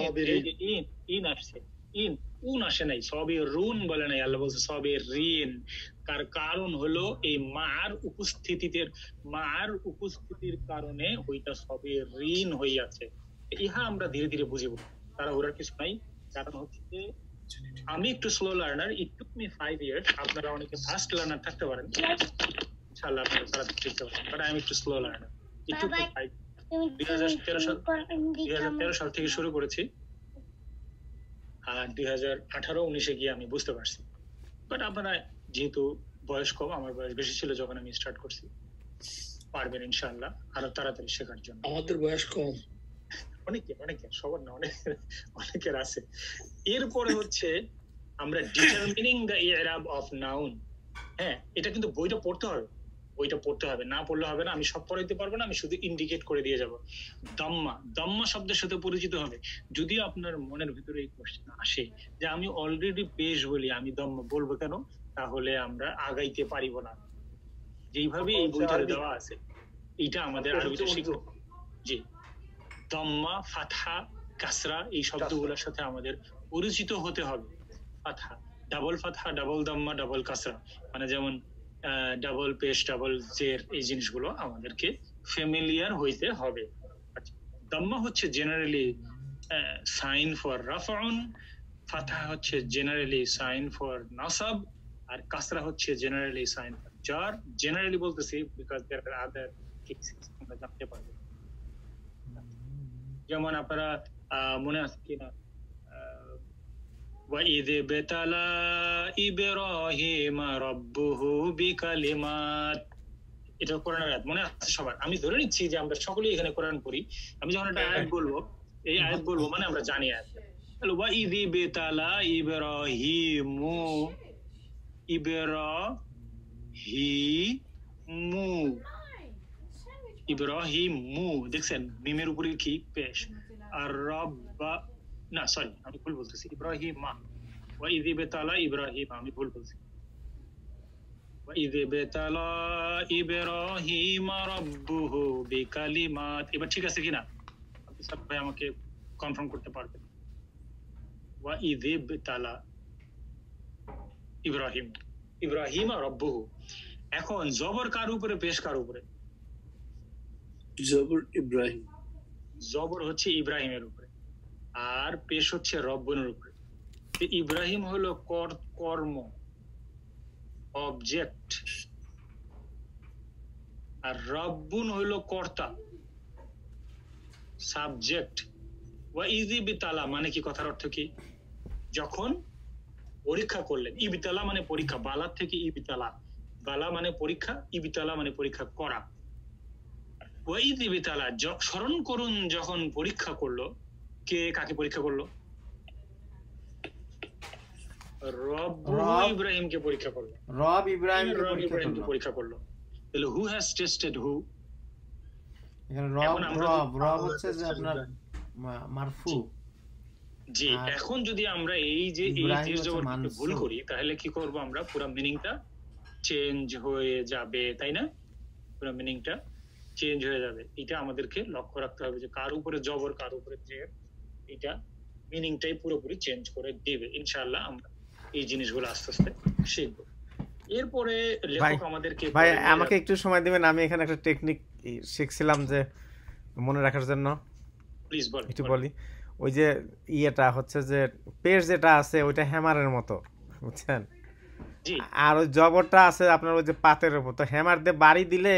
সাবিরিন। ইন আসছে, উন আসে নাই, সাবিরুন বলে নাই, আল্লাহ বলছে সাবিরিন। কারণ হলো এই মার উপস্থিতির কারণে ওইটা সাবিরিন হইয়াছে। ইহা আমরা ধীরে ধীরে বুঝিব, তারা ওরার কিছু নাই। কারণ হচ্ছে আমি একটু স্লো লার্নার, ইট টুক মি 5 ইয়ার্স। আপনারা অনেকে ফাস্ট লার্নার থাকতে পারেন, ইনশাআল্লাহ আপনারা তাড়াতাড়ি শিখতে পারেন, বাট আমি একটু স্লো লার্নার। ইট টুক মি 5। 2013 সাল থেকে শুরু করেছি, আর 2018-19 গিয়ে আমি বুঝতে পারছি। বাট আপনারা যেহেতু বয়স কম, আমার বয়স বেশি ছিল যখন আমি স্টার্ট করছি, পারবেন ইনশাআল্লাহ আরো তাড়াতাড়ি শেখার জন্য। আমাদের বয়স কম। অনেকে সবার না, অনেকের আছে। এরপরে হচ্ছে আমরা ডিটারমিনিং দ্য ইরাব অফ নাউন। হ্যাঁ, এটা কিন্তু বইটা পড়তে হবে, না পড়লে হবে না। আমি সব পড়াইতে পারবো না, আমি শুধু ইন্ডিকেট করে দিয়ে যাব। দম্মা শব্দের সাথে পরিচিত হবে। যদি আপনার মনের ভিতরে এই কোশ্চেন আসে যে আমি অলরেডি পেশ বলি, আমি দম্মা বলবো কেন, তাহলে আমরা আগাইতে পারিব না। যেইভাবে এই বইটা দেওয়া আছে, এটা আমাদের আরবিতে শিখব। জি, দম্মা, ফাতহা, কাসরা, এই শব্দগুলোর সাথে আমাদের পরিচিত হতে হবে। ফাতহা, ডাবল ফাতহা, ডাবল দম্মা, ডাবল কাসরা, মানে যেমন ডাবল পেশ, ডাবল জের, এই জিনিসগুলো আমাদেরকে ফ্যামিলিয়ার হইতে হবে। দম্মা হচ্ছে জেনারেলি সাইন ফর রাফউন, ফাতহা হচ্ছে জেনারেলি সাইন ফর নাসাব, আর কাসরা হচ্ছে জেনারেলি সাইন ফর জার। জেনারেলি বলতেছি because there are other cases আমরা জানতে পারবো। যেমন আপনারা মনে আছে কিনা وَإِذِ ابْتَلَى إِبْرَاهِيمَ رَبُّهُ بِكَلِمَاتٍ, এটা কোরআনের আয়াত মনে আছে সবার? আমি ধরে নিচ্ছি যে আমরা সকলেই এখানে কোরআন পড়ি। আমি যখন একটা আয়াত বলবো, এই আয়াত বলবো মানে আমরা জানি আয়াত। তাহলে وَإِذِ ابْتَلَى ইব্রাহিমু, দেখছেন মিমের উপরে কি পেশ। আর রব্বা, না সরি আমি ভুল বলতেছি, ইব্রাহিমা। وَإِذِ ابْتَلَى ইব্রাহিম, আমি ভুল বলছি। وَإِذِ ابْتَلَى إِبْرَاهِيمَ رَبُّهُ بِكَلِمَاتٍ, এবার ঠিক আছে কিনা আপনি সব ভাই আমাকে কনফার্ম করতে পারবেন? وَإِذِ ابْتَلَى ইব্রাহিম রব্বুহু। এখন জবর কার উপরে, পেশ কার উপরে? জবর ইব্রাহিম। জবর হচ্ছে ইব্রাহিমের উপরে, আর পেশ হচ্ছে রব্বুনের উপরে। ইব্রাহিম হলো কর্ম, অবজেক্ট, আর রব্বুন হলো কর্তা, সাবজেক্ট। وَإِذِ ابْتَلَى মানে কি, কথার অর্থ কি? যখন পরীক্ষা করলেন। ইবতালা মানে পরীক্ষা, বালা থেকে ইবতালা, বালা মানে পরীক্ষা, ইবতালা মানে পরীক্ষা করা। ওয়াইদ ইবতালা, স্মরণ করুন যখন পরীক্ষা করলো। কে কাকে পরীক্ষা করলো? রব ইব্রাহিমকে পরীক্ষা করলো। রব ইব্রাহিমকে পরীক্ষা করলো। তাহলে হু হ্যাজ টেস্টেড হু? এখানে রব হচ্ছে যে আপনার মারফু। জি, এখন যদি আমরা এই যে ভুল করি তাহলে কি করব? আমরা পুরো মিনিংটা চেঞ্জ হয়ে যাবে, তাই না? পুরো মিনিংটা চেঞ্জ হয়ে যাবে। এটা আমাদেরকে লক্ষ্য রাখতে হবে যে কার উপরে জবর, কার উপরে জের, এটা মিনিংটাই পুরোপুরি চেঞ্জ করে দেবে। ইনশাআল্লাহ আমরা এই জিনিসগুলো আস্তে আস্তে শিখব। এরপরে লেখক আমাদেরকে, ভাই আমাকে একটু সময় দিবেন, আমি এখানে একটা টেকনিক শিখছিলাম যে মনে রাখার জন্য। প্লিজ বল। একটু বলি। ওই যে ইয়েটা হচ্ছে যে পেশ যেটা আছে ওইটা হ্যামারের মতো, বুঝছেন? আর ওই জবরটা আছে আপনার ওই যে পাতের উপর, তো হ্যামার দিয়ে বাড়ি দিলে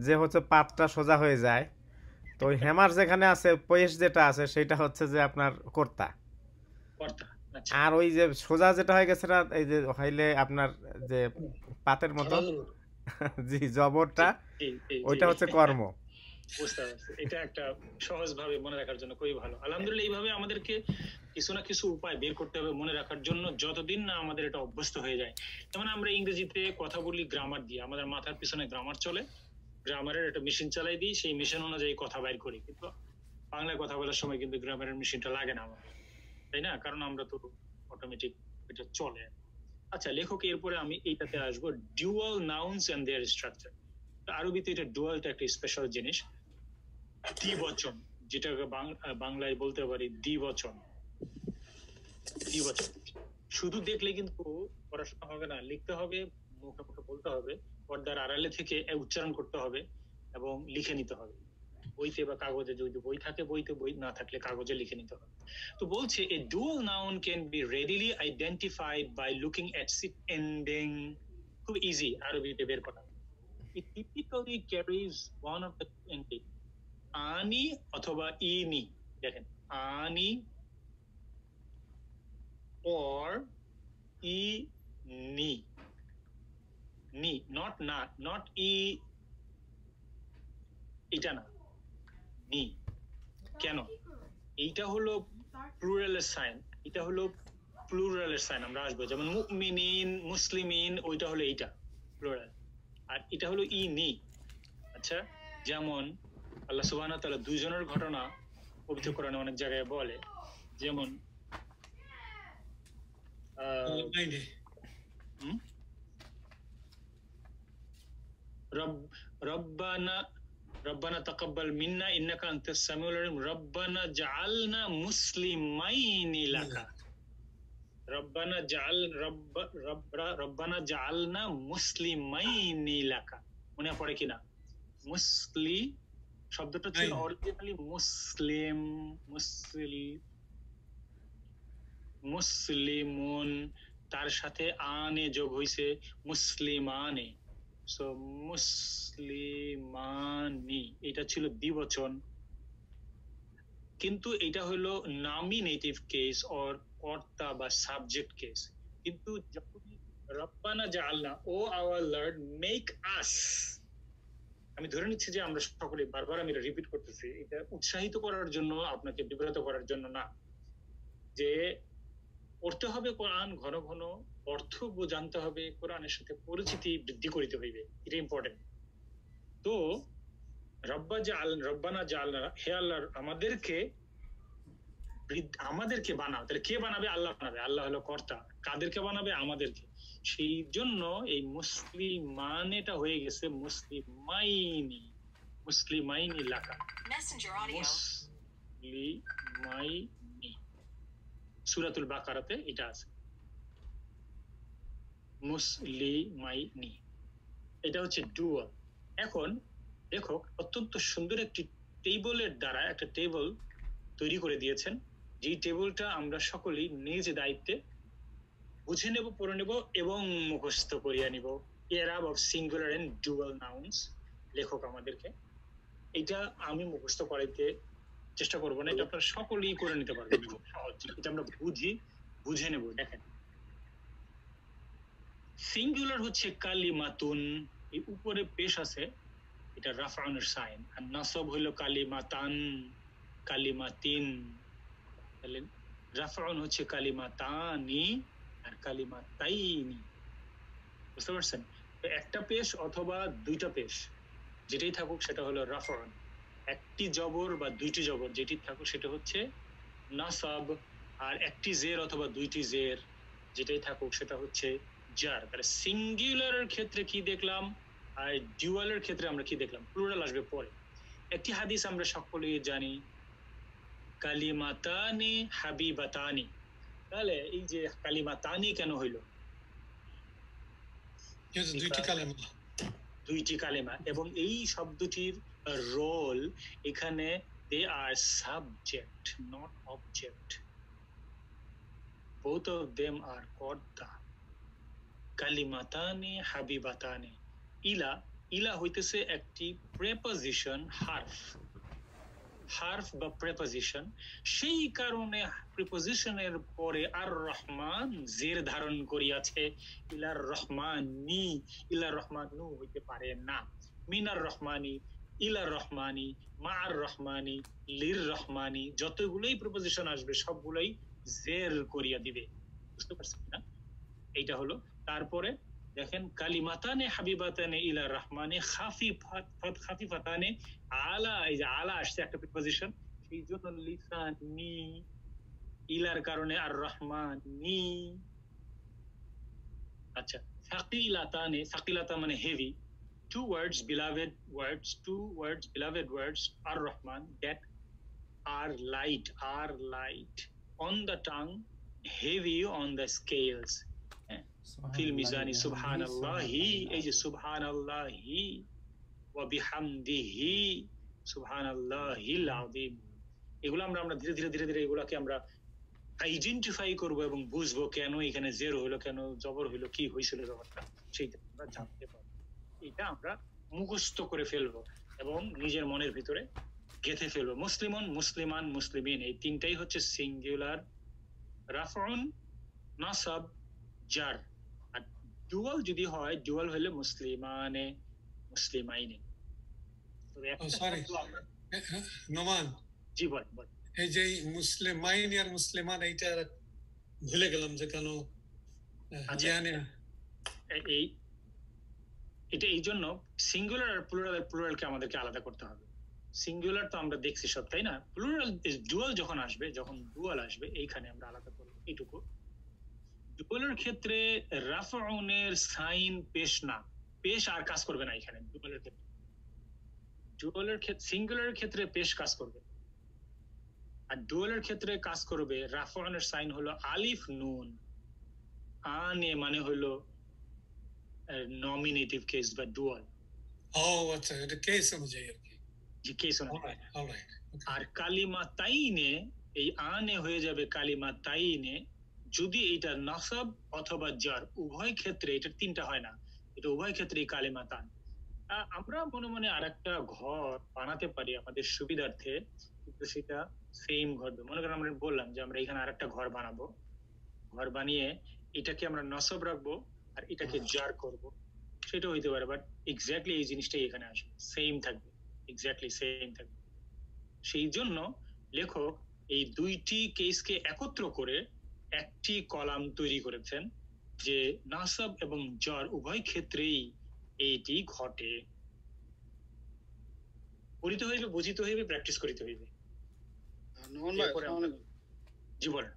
যে হচ্ছে পাতটা সোজা হয়ে যায়। তো ওই হ্যামার যেখানে আছে, পেশ যেটা আছে সেটা হচ্ছে যে আপনার কর্তা। আর ওই যে সোজা যেটা হয়ে গেছে না, এই যে হইলে আপনার যে পাতের মতো, জি জবরটা ওইটা হচ্ছে কর্ম। বুঝতে পারছি, এটা একটা সহজ ভাবে মনে রাখার জন্য খুবই ভালো। আলহামদুলিল্লাহ, এইভাবে আমাদেরকে কিছু না কিছু উপায় বের করতে হবে মনে রাখার জন্য, যতদিন না আমাদের এটা অভ্যস্ত হয়ে যায়। যেমন আমরা ইংরেজিতে কথা বলি গ্রামার দিয়ে, আমাদের মাথার পিছনে গ্রামার চলে, গ্রামারের একটা মেশিন চালাই দিই, সেই মেশিন অনুযায়ী কথা বাইর করি। কিন্তু বাংলায় কথা বলার সময় কিন্তু গ্রামারের মেশিনটা লাগে না আমাদের, তাই না? কারণ আমরা তো অটোমেটিক এটা চলে। আচ্ছা, লেখক এরপরে আমি এইটাতে আসবো, dual nouns and their structure. আরবিতে এটা ডুয়ালটা একটা স্পেশাল জিনিস, দ্বিবচন, যেটাকে বাংলায় বলতে পারি দ্বিবচন। দ্বিবচন শুধু দেখলে কিন্তু পড়াশোনা হবে না, লিখতে হবে, মুখে মুখে বলতে হবে, পর্দার আড়ালে থেকে উচ্চারণ করতে হবে এবং লিখে নিতে হবে। বইতে বা কাগজে, যদি বই থাকে বইতে, বই না থাকলে কাগজে লিখে নিতে হবে। তো বলছে a dual noun can be readily identified by looking at it ending. খুব ইজি আরবিতে বের করা। It typically carries one of the two endings, ani অথবা ini, দেখেন ani or ini, ni, not na, not e, এটা না, নি। কেন? এইটা হলো প্লুরালের সাইন, এটা হলো প্লুরালের সাইন, আমরা আসবো। যেমন মুমিনিন, মুসলিমিন, ওইটা হলো এইটা প্লুরাল, আর এটা হলো ইনি। আচ্ছা, যেমন আল্লাহ সুবহানাহু ওয়া তাআলা দুইজনের ঘটনা পবিত্র কোরআনে অনেক জায়গায় বলে, যেমন রব্বানা রব্বানা তাকাব্বাল মিন্না ইন্নাকা আনতাস সামিউল আলিম, রব্বানা জাআলনা মুসলিমাইনি লাকা, রব্বানা জাআলনা মুসলিমাইনি লাকা। মনে পড়ে কিনা? মুসলি শব্দটা ছিল অরিজিনালি মুসলিম, মুসলিমুন, তার সাথে আনে যোগ হইছে মুসলিমানে, সো মুসলিমানি, এটা ছিল দ্বিবচন। কিন্তু এটা হলো নমিনেটিভ কেস অর কর্তা বা সাবজেক্ট কেস। কিন্তু যখন রব্বানা জাআলনা, ও আওয়ার লর্ড মেক আস, আমি ধরে নিচ্ছি যে আমরা সকলে, বারবার আমি রিপিট করতেছি, এটা উৎসাহিত করার জন্য, আপনাকে বিব্রত করার জন্য না, যে পড়তে হবে কোরআন ঘন ঘন, অর্থ জানতে হবে, কোরআনের সাথে পরিচিতি বৃদ্ধি করিতে হইবে, এটা ইম্পর্টেন্ট। তো রব্বানা জাআলনা, হে আল্লাহ আমাদেরকে বানাও। তাহলে কে বানাবে? আল্লাহ বানাবে, আল্লাহ হলো কর্তা। কাদেরকে বানাবে? আমাদেরকে। সেই জন্য এই মুসলিমানেটা হয়ে গেছে মুসলিমাইনি, মুসলিমাইনি লাকা, মুসলিমাইনি। সূরাতুল বাকারাতে এটা আছে, মুসলিমাইনি, এটা হচ্ছে ডুয়াল। এখন লেখক অত্যন্ত সুন্দর একটি টেবলের দ্বারা একটা টেবল তৈরি করে দিয়েছেন, যে টেবলটা আমরা সকলেই নিজ দায়িত্বে বুঝে নেব, পড়ে নেব এবং মুখস্থ করিয়া নিব। এরাব of singular and dual nouns, লেখক আমাদেরকে, এটা আমি মুখস্থ করাইতে চেষ্টা করবো না, এটা আপনারা সকলেই করে নিতে পারবেন সহজ। এটা আমরা বুঝে নেব। দেখেন, সিঙ্গুলার হচ্ছে কালিমাতুন, এই উপরে পেশ আছে, এটা রাফআনের সাইন, আর নাসব হলো কালিমাতান, কালিমাতিন। তাহলে রাফআন হচ্ছে কালিমাতানি আর কালিমাতাইনি, বুঝতে পারছেন? তো একটা পেশ অথবা দুইটা পেশ যেটাই থাকুক সেটা হলো রাফআন, একটি জবর বা দুইটি জবর যেটি থাকুক সেটা হচ্ছে নাসাব, আর একটি জের অথবা দুইটি জের যেটাই থাকুক সেটা হচ্ছে জার। তাহলে সিঙ্গুলারের ক্ষেত্রে কি দেখলাম, আর ডুয়ালের ক্ষেত্রে আমরা কি দেখলাম? প্লুরাল আসবে পরে। একটি হাদিস আমরা সকলেই জানি, কালিমাতানি হাবিবাতানি। তাহলে এই যে কালিমাতানি কেন হইল? দুইটি কালেমা, এবং এই শব্দটির রোল এখানে, they are subject not object, both of them are কর্তা। কালিমাতানি হাবিবাতানি, ইলা হইতেছে একটি প্রেপোজিশন, হার্ফ বা প্রেপোজিশন, সেই কারণে প্রিপোজিশনের পরে আর রহমান জের ধারণ করিয়াছে। ইলার রহমানি, ইলার রহমানু হইতে পারে না। মিনার রহমানি, ইলার রহমানি, মা'আর রহমানি, লির রহমানি, যতগুলোই প্রিপোজিশন আসবে সবগুলোই জের করিয়া দিবে। বুঝতে পারছেন না? এইটা হলো। তারপরে দেখেন কালিমাতানে হাবিবাতানে ইলা রহমানে খাফিফাতানে আলা, এই যে আলা আসছে একটা প্রিপোজিশন, সেই জন্য লিসানি, ইলার কারণে আর রহমানি। আচ্ছা, সাকিলাতানে, সাকিলাতা মানে heavy, two words beloved words ar rahman that are light on the tongue, heavy on the scales. ফিল মিজানি সুবহানাল্লাহি, এই যে সুবহানাল্লাহি ওয়া বিহামদিহি সুবহানাল্লাহিল আযীম, এগুলো আমরা ধীরে ধীরে এগুলাকে আমরা আইডেন্টিফাই করব এবং বুঝবো কেন এখানে জের হলো, কেন জবর হলো, কি হয়েছিল ব্যাপারটা, সেইটা আমরা জানতে পারবো। এটা আমরা মুখস্থ করে ফেলবো এবং নিজের মনের ভিতরে গেঁথে ফেলবো। মুসলিমন, মুসলিমান, মুসলিমিন, এই তিনটাই হচ্ছে সিঙ্গুলার, রাফউন, নাসাব, জার। আর ডুয়াল যদি হয়, ডুয়াল হলে মুসলিমানে, মুসলিমাইনে। নোমান, জি বল। এই যে মুসলিমাইন আর মুসলিমান এইটা ভুলে গেলাম যে কেন এটা এই জন্য সিঙ্গুলার আর প্লুরালকে আমাদেরকে আলাদা করতে হবে। সিঙ্গুলার তো আমরা দেখছি সব, তাই না? প্লুরাল, ডুয়াল যখন ডুয়াল আসবে এইখানে আমরা আলাদা করবো এইটুকু। ডুয়ালের ক্ষেত্রে রাফউনের সাইন পেশ না, পেশ আর কাজ করবে না এখানে ডুয়ালের ক্ষেত্রে। ডুয়ালের ক্ষেত্রে, সিঙ্গুলারের ক্ষেত্রে পেশ কাজ করবে, আর ডুয়ালের ক্ষেত্রে কাজ করবে রাফউনের সাইন হলো আলিফ নুন। আনে মানে হলো নমিনেটিভ কেস বা ডুয়াল। আচ্ছা, এটা কেস অনুযায়ী আর কি, জি কেস অনুযায়ী। আর কালিমা তাইনে, এই আনে হয়ে যাবে কালিমা তাইনে যদি এটা নাসাব অথবা জার, উভয় ক্ষেত্রে, এটা তিনটা হয় না, এটা উভয় ক্ষেত্রেই কালিমা তান। আমরা মনে মনে আরেকটা ঘর বানাতে পারি আমাদের সুবিধার্থে, কিন্তু সেটা সেম ঘর। মনে করেন আমরা বললাম যে আমরা এখানে আরেকটা ঘর বানাবো, ঘর বানিয়ে এটাকে আমরা নসব রাখবো আর এটাকে জার করব, সেটা হইতে পারে, বাট এক্স্যাক্টলি এই জিনিসটাই এখানে আসবে, সেম থাকবে, এক্স্যাক্টলি সেম থাকবে। সেই জন্য লেখক এই দুইটি কেসকে একত্র করে একটি কলাম তৈরি করেছেন যে নাসাব এবং জার উভয় ক্ষেত্রেই এইটি ঘটে। পড়িতে হইবে, বুঝিতে হইবে, প্র্যাকটিস করিতে হইবে। জি বলেন।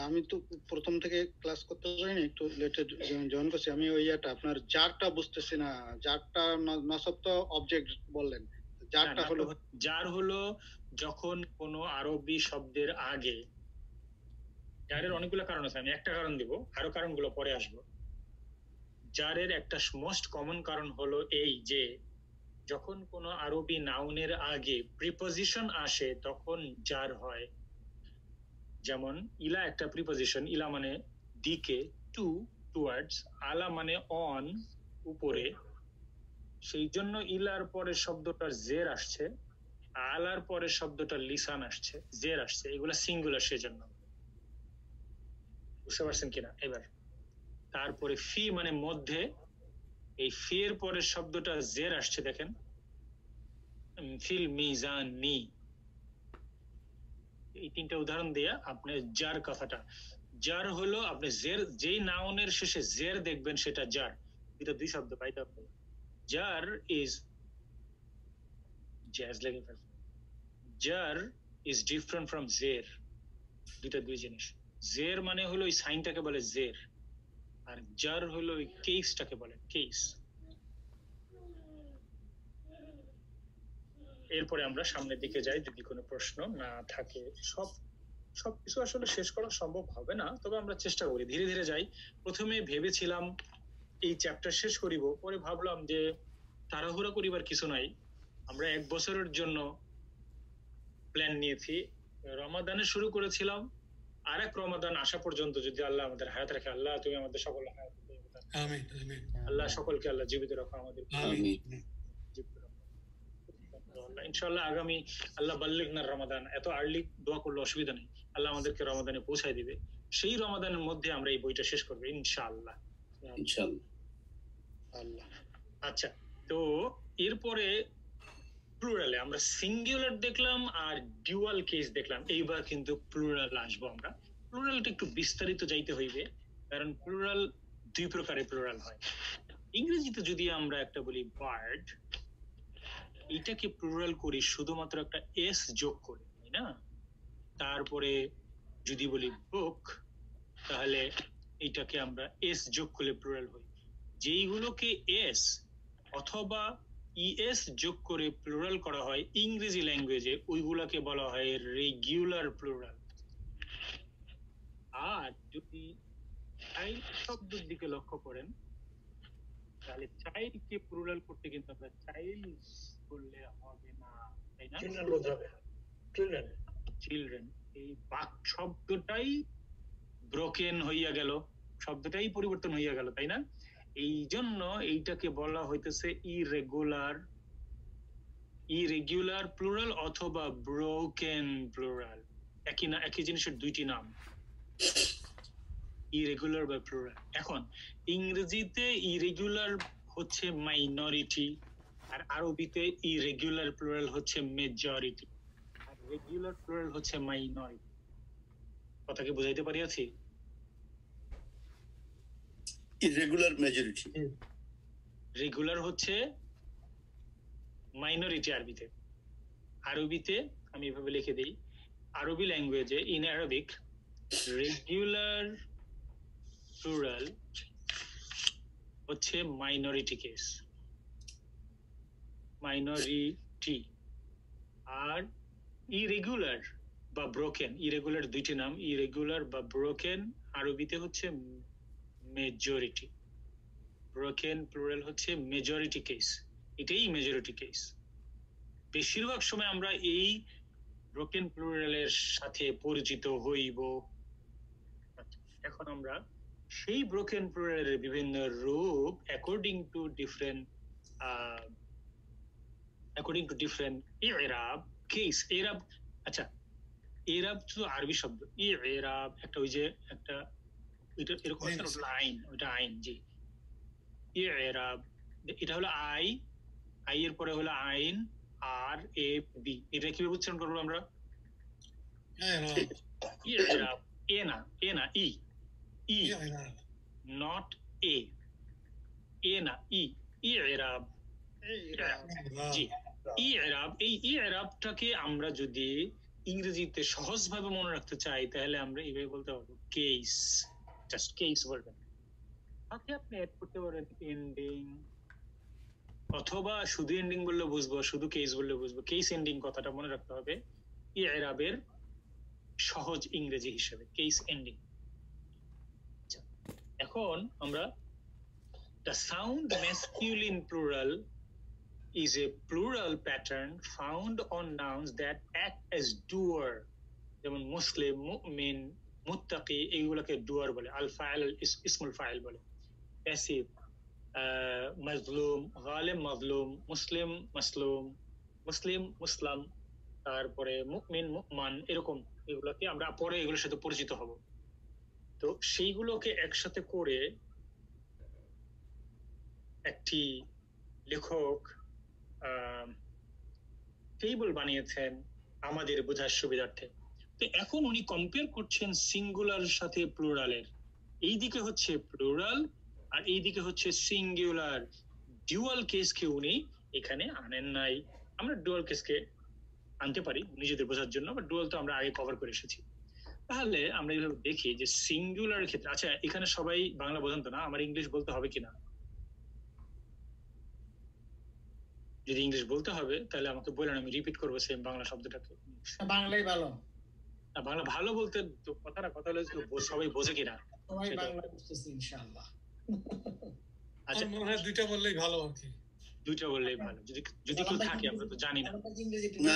আমি তো প্রথম থেকে ক্লাস করতে পারিনি, একটু লেটে জয়েন করছি। আমি ওই আপনার জারটা বুঝতেছি না। জারটা নসব তো অবজেক্ট বললেন, জারটা হলো, জার হলো যখন কোনো আরবি শব্দের আগে, জারের অনেকগুলো কারণ আছে, আমি একটা কারণ দিব, আরো কারণগুলো পরে আসবো। জারের একটা মোস্ট কমন কারণ হলো এই যে যখন কোনো আরবি নাউনের আগে প্রিপোজিশন আসে তখন জার হয়। যেমন ইলা একটা প্রিপোজিশন, ইলা মানে দিকে, টু টুয়ার্ডস, আলা মানে অন উপরে, সেই জন্য ইলার পরে শব্দটা জের আসছে, আলার পরে শব্দটা লিসান আসছে, জের আসছে, এগুলা সিঙ্গুলার, সেজন্য। বুঝতে পারছেন কিনা এবার? তারপরে ফি মানে মধ্যে, এই ফি এর পরে শব্দটা জের আসছে, দেখেন ফিল মিজানি। এই তিনটা উদাহরণ দিয়া আপনি জার কথাটা, জার হলো আপনি জের, যেই নাউনের শেষে জের দেখবেন সেটা জার। এটা দুই শব্দ পাইতে হবে। জার ইজ জ্যাজ লেগে ফেলবে, জার ইজ ডিফারেন্ট ফ্রম জের, দুইটা দুই জিনিস। জের মানে হলো ওই সাইনটাকে বলে জের, আর জার হলো ওই কেসটাকে বলে কেস। এরপরে আমরা সামনের দিকে যাই, যদি কোনো প্রশ্ন না থাকে। সবকিছু আসলে শেষ করা সম্ভব হবে না, তবে আমরা চেষ্টা করি, ধীরে ধীরে যাই। প্রথমে ভেবেছিলাম এই চ্যাপ্টার শেষ করিব, পরে ভাবলাম যে তাড়াহুড়া করিবার কিছু নাই, আমরা 1 বছরের জন্য প্ল্যান নিয়েছি। রমাদানে শুরু করেছিলাম, আর এক রমাদান আসা পর্যন্ত যদি আল্লাহ আমাদের হায়াত রাখে, আল্লাহ তুমি আমাদের সকল হায়াত, আল্লাহ সকলকে আল্লাহ জীবিত রাখো, আমাদের ইনশাআল্লাহ। আগামী আল্লাহ বাল্লিগ না রমাদান, এত আর্লি দোয়া করলে অসুবিধা নেই, আল্লাহ আমাদেরকে রমাদানে পৌঁছায় দিবে। সেই রমাদানের মধ্যে আমরা এই বইটা শেষ করবো ইনশাআল্লাহ। আল্লাহ। আচ্ছা, তো এরপরে প্লুরালে আমরা সিঙ্গুলার দেখলাম আর ডুয়াল কেস দেখলাম, এইবার কিন্তু প্লুরাল আসবো আমরা। প্লুরালটা একটু বিস্তারিত যাইতে হইবে, কারণ প্লুরাল দুই প্রকারের প্লুরাল হয়। ইংরেজিতে যদি আমরা একটা বলি বার্ড, এটাকে প্লুরাল করি শুধুমাত্র একটা এস যোগ করে, তাই না? তারপরে যদি বলি বুক, তাহলে এটাকে আমরা এস যোগ করলে প্লুরাল হই। যেইগুলোকে এস অথবা ইএস যোগ করে প্লুরাল করা হয় ইংরেজি ল্যাঙ্গুয়েজে, ওইগুলাকে বলা হয় রেগুলার প্লুরাল। আর যদি চাইল্ড শব্দের দিকে লক্ষ্য করেন, তাহলে চাইল্ডকে প্লুরাল করতে কিন্তু আমরা চাইল্ড বললে হবে না, তাই না? চিলড্রেন বলতে হবে, চিলড্রেন। চিলড্রেন, এই বাক শব্দটাই ব্রোকেন হইয়া গেল, শব্দটাই পরিবর্তন হইয়া গেল, তাই না? এই জন্য এইটাকে বলা হইতেছে ইরেগুলার প্লুরাল অথবা ব্রোকেন প্লুরাল। একই না, একই জিনিসের দুইটি নাম, ইরেগুলার বা প্লুরাল। এখন ইংরেজিতে ইরেগুলার হচ্ছে মাইনরিটি, আর আরবিতে ইরেগুলার প্লুরাল হচ্ছে মেজরিটি, আর রেগুলার প্লুরাল হচ্ছে মাইনরিটি। কথা কি বুঝাইতে পারিয়াছি? ইরেগুলার মেজরিটি, রেগুলার হচ্ছে মাইনরিটি আরবিতে। আরবিতে আমি এভাবে লিখে দিই, আরবি ল্যাঙ্গুয়েজে ইন আরবিক রেগুলার প্লুরাল হচ্ছে মাইনরিটি কেস, মাইনরিটি। আর ইরেগুলার বা ব্রোকেন, ইরেগুলার দুইটি নাম, ইরেগুলার বা ব্রোকেন আরবিতে হচ্ছে মেজরিটি, ব্রোকেন প্লুরাল হচ্ছে মেজরিটি কেস, এটাই মেজরিটি কেস। বেশিরভাগ সময় আমরা এই ব্রোকেন প্লুরালের সাথে পরিচিত হইব। এখন আমরা সেই ব্রোকেন প্লুরালের বিভিন্ন রূপ অ্যাকর্ডিং টু ডিফারেন্ট ইরাব কেস। ইরাব, আচ্ছা ইরাব তো আরবি শব্দ, ইরাব একটা ওই যে একটা ওইটা এরকম একটা আইন, ওইটা আইন, জি। ইরাব এটা হলো আই এর পরে হলো আইন আর এ বি, এটা কিভাবে উচ্চারণ করবো আমরা? ইরাব, এ না ই, নট এ, এ না ই, ইরাব, জি ইরাব। এই ইরাবটাকে আমরা যদি ইংরেজিতে সহজভাবে মনে রাখতে চাই, তাহলে আমরা এইভাবে বলতে পারবো কেস, জাস্ট কেস বলবেন। সাথে আপনি অ্যাড করতে পারেন এন্ডিং, অথবা শুধু এন্ডিং বললে বুঝবো, শুধু কেস বললে বুঝবো। কেস এন্ডিং কথাটা মনে রাখতে হবে ইরাবের সহজ ইংরেজি হিসেবে, কেস এন্ডিং। এখন আমরা the sound masculine plural is a plural pattern found on nouns that act as doer, যেমন মুসলিম, মুমিন, মুত্তাকি, এইগুলোকে ডুয়ার বলে। আল ফাইল ইসমুল ফাইল বলে। প্যাসিভ মাজলুম, গালিব মাজলুম, মুসলিম মাসলুম, মুসলিম মুসলাম, তারপরে মুমিন মুমান, এরকম এগুলোকে আমরা পরে এগুলোর সাথে পরিচিত হব। তো সেইগুলোকে একসাথে করে একটি লেখক টেবিল বানিয়েছেন আমাদের বোঝার সুবিধার্থে। তো এখন উনি কম্পেয়ার করছেন সিঙ্গুলার সাথে প্লুরালের, এই দিকে হচ্ছে প্লুরাল আর এই দিকে হচ্ছে সিঙ্গুলার। ডুয়াল কেসকে উনি এখানে আনেন নাই। আমরা ডুয়াল কেসকে আনতে পারি নিজেদের বোঝার জন্য, বাট ডুয়াল তো আমরা আগে কভার করে এসেছি। তাহলে আমরা এইভাবে দেখি যে সিঙ্গুলার ক্ষেত্রে, আচ্ছা এখানে সবাই বাংলা বোঝেন তো না? আমার ইংলিশ বলতে হবে কিনা? যদি ইংলিশ বলতে হবে তাহলে আমাকে বলেন, আমি রিপিট করবো সেম বাংলা শব্দটাকে। বাংলাই ভালো। বাংলা ভালো বলতে কথা হলো সবাই বোঝে কিনা। সবাই বাংলা বুঝতেছে ইনশাআল্লাহ। আচ্ছা মনে হয় দুইটা বললেই ভালো আর কি। দুইটা বললেই ভালো, যদি কেউ থাকে, আমরা তো জানি না। না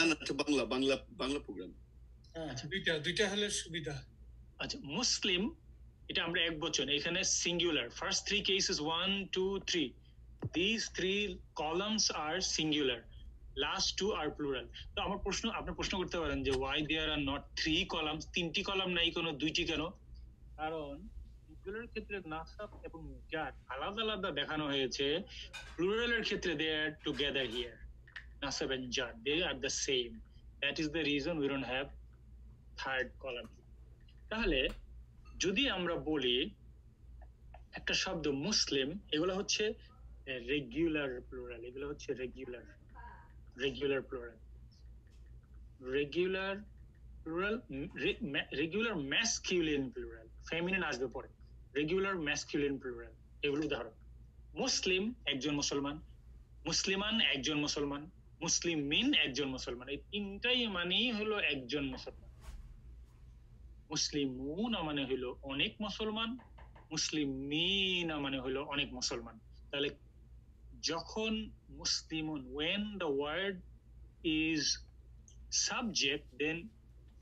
বাংলা প্রোগ্রাম। আচ্ছা দুইটা হলে সুবিধা। আচ্ছা মুসলিম, এটা আমরা এক বচন, এখানে singular. First 3 cases 1 2 3, these 3 columns are singular, last 2 are plural. তো আমার প্রশ্ন, আপনি প্রশ্ন করতে পারেন যে why there are not 3 columns, 3টি কলাম নাই কেন, 2টি কেন? কারণ সিঙ্গুলার ক্ষেত্রে নাসাব এবং জার আলাদা আলাদা দেখানো হয়েছে, প্লুরালের ক্ষেত্রে they are together here. nasab and jar, they are the same. That is the reason we don't have third column. তাহলে যদি আমরা বলি একটা শব্দ মুসলিম, এগুলো হচ্ছে রেগুলার প্লুরাল, এগুলো হচ্ছে regular plural, regular masculine plural, feminine আসবে পরে, রেগুলার ম্যাসকিউলিন প্লুরাল, এগুলো উদাহরণ। মুসলিম একজন মুসলমান, মুসলিমান একজন মুসলমান, মুসলিমিন একজন মুসলমান, এই তিনটাই মানেই হলো একজন মুসলমান। মুসলিমুন মানে হলো অনেক মুসলমান, মুসলিমিন মানে হলো অনেক মুসলমান। তাহলে যখন মুসলিমুন, when the word is subject then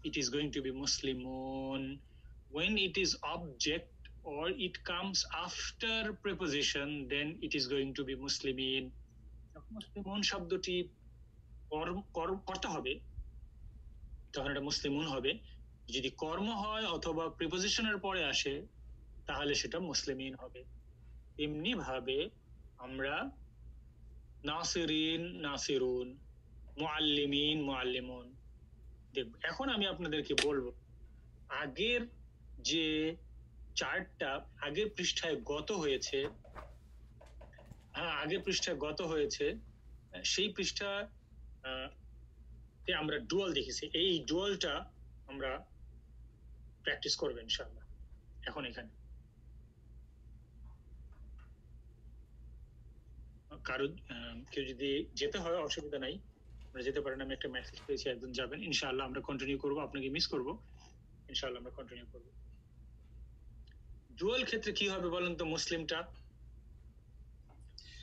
it is going to be muslimun, when it is object or it comes after preposition then it is going to be muslimin. মুসলিমুন শব্দটি করতে হবে তখন এটা মুসলিমুন হবে, যদি কর্ম হয় অথবা প্রিপোজিশনের পরে আসে তাহলে সেটা মুসলিমিন হবে। এমনি ভাবে আমরা নাসিরিন নাসিরুন, মুআল্লিমিন মুআল্লিমুন দেখব। এখন আমি আপনাদেরকে বলবো আগের যে চার্টটা আগের পৃষ্ঠায় গত হয়েছে, আগের পৃষ্ঠায় গত হয়েছে, সেই পৃষ্ঠা আমরা ডুয়াল দেখেছি, এই ডুয়ালটা আমরা প্র্যাকটিস করবেন ইনশাআল্লাহ। এখন এখানে কারো কেউ যদি যেতে হয় অসুবিধা নাই, আমরা যেতে পারেন, আমি একটা মেসেজ পেয়েছি একজন যাবেন, ইনশাআল্লাহ আমরা কন্টিনিউ করব, আপনাকে মিস করব, ইনশাআল্লাহ আমরা কন্টিনিউ করব। ডুয়াল ক্ষেত্রে কি হবে বলেন তো? মুসলিমটা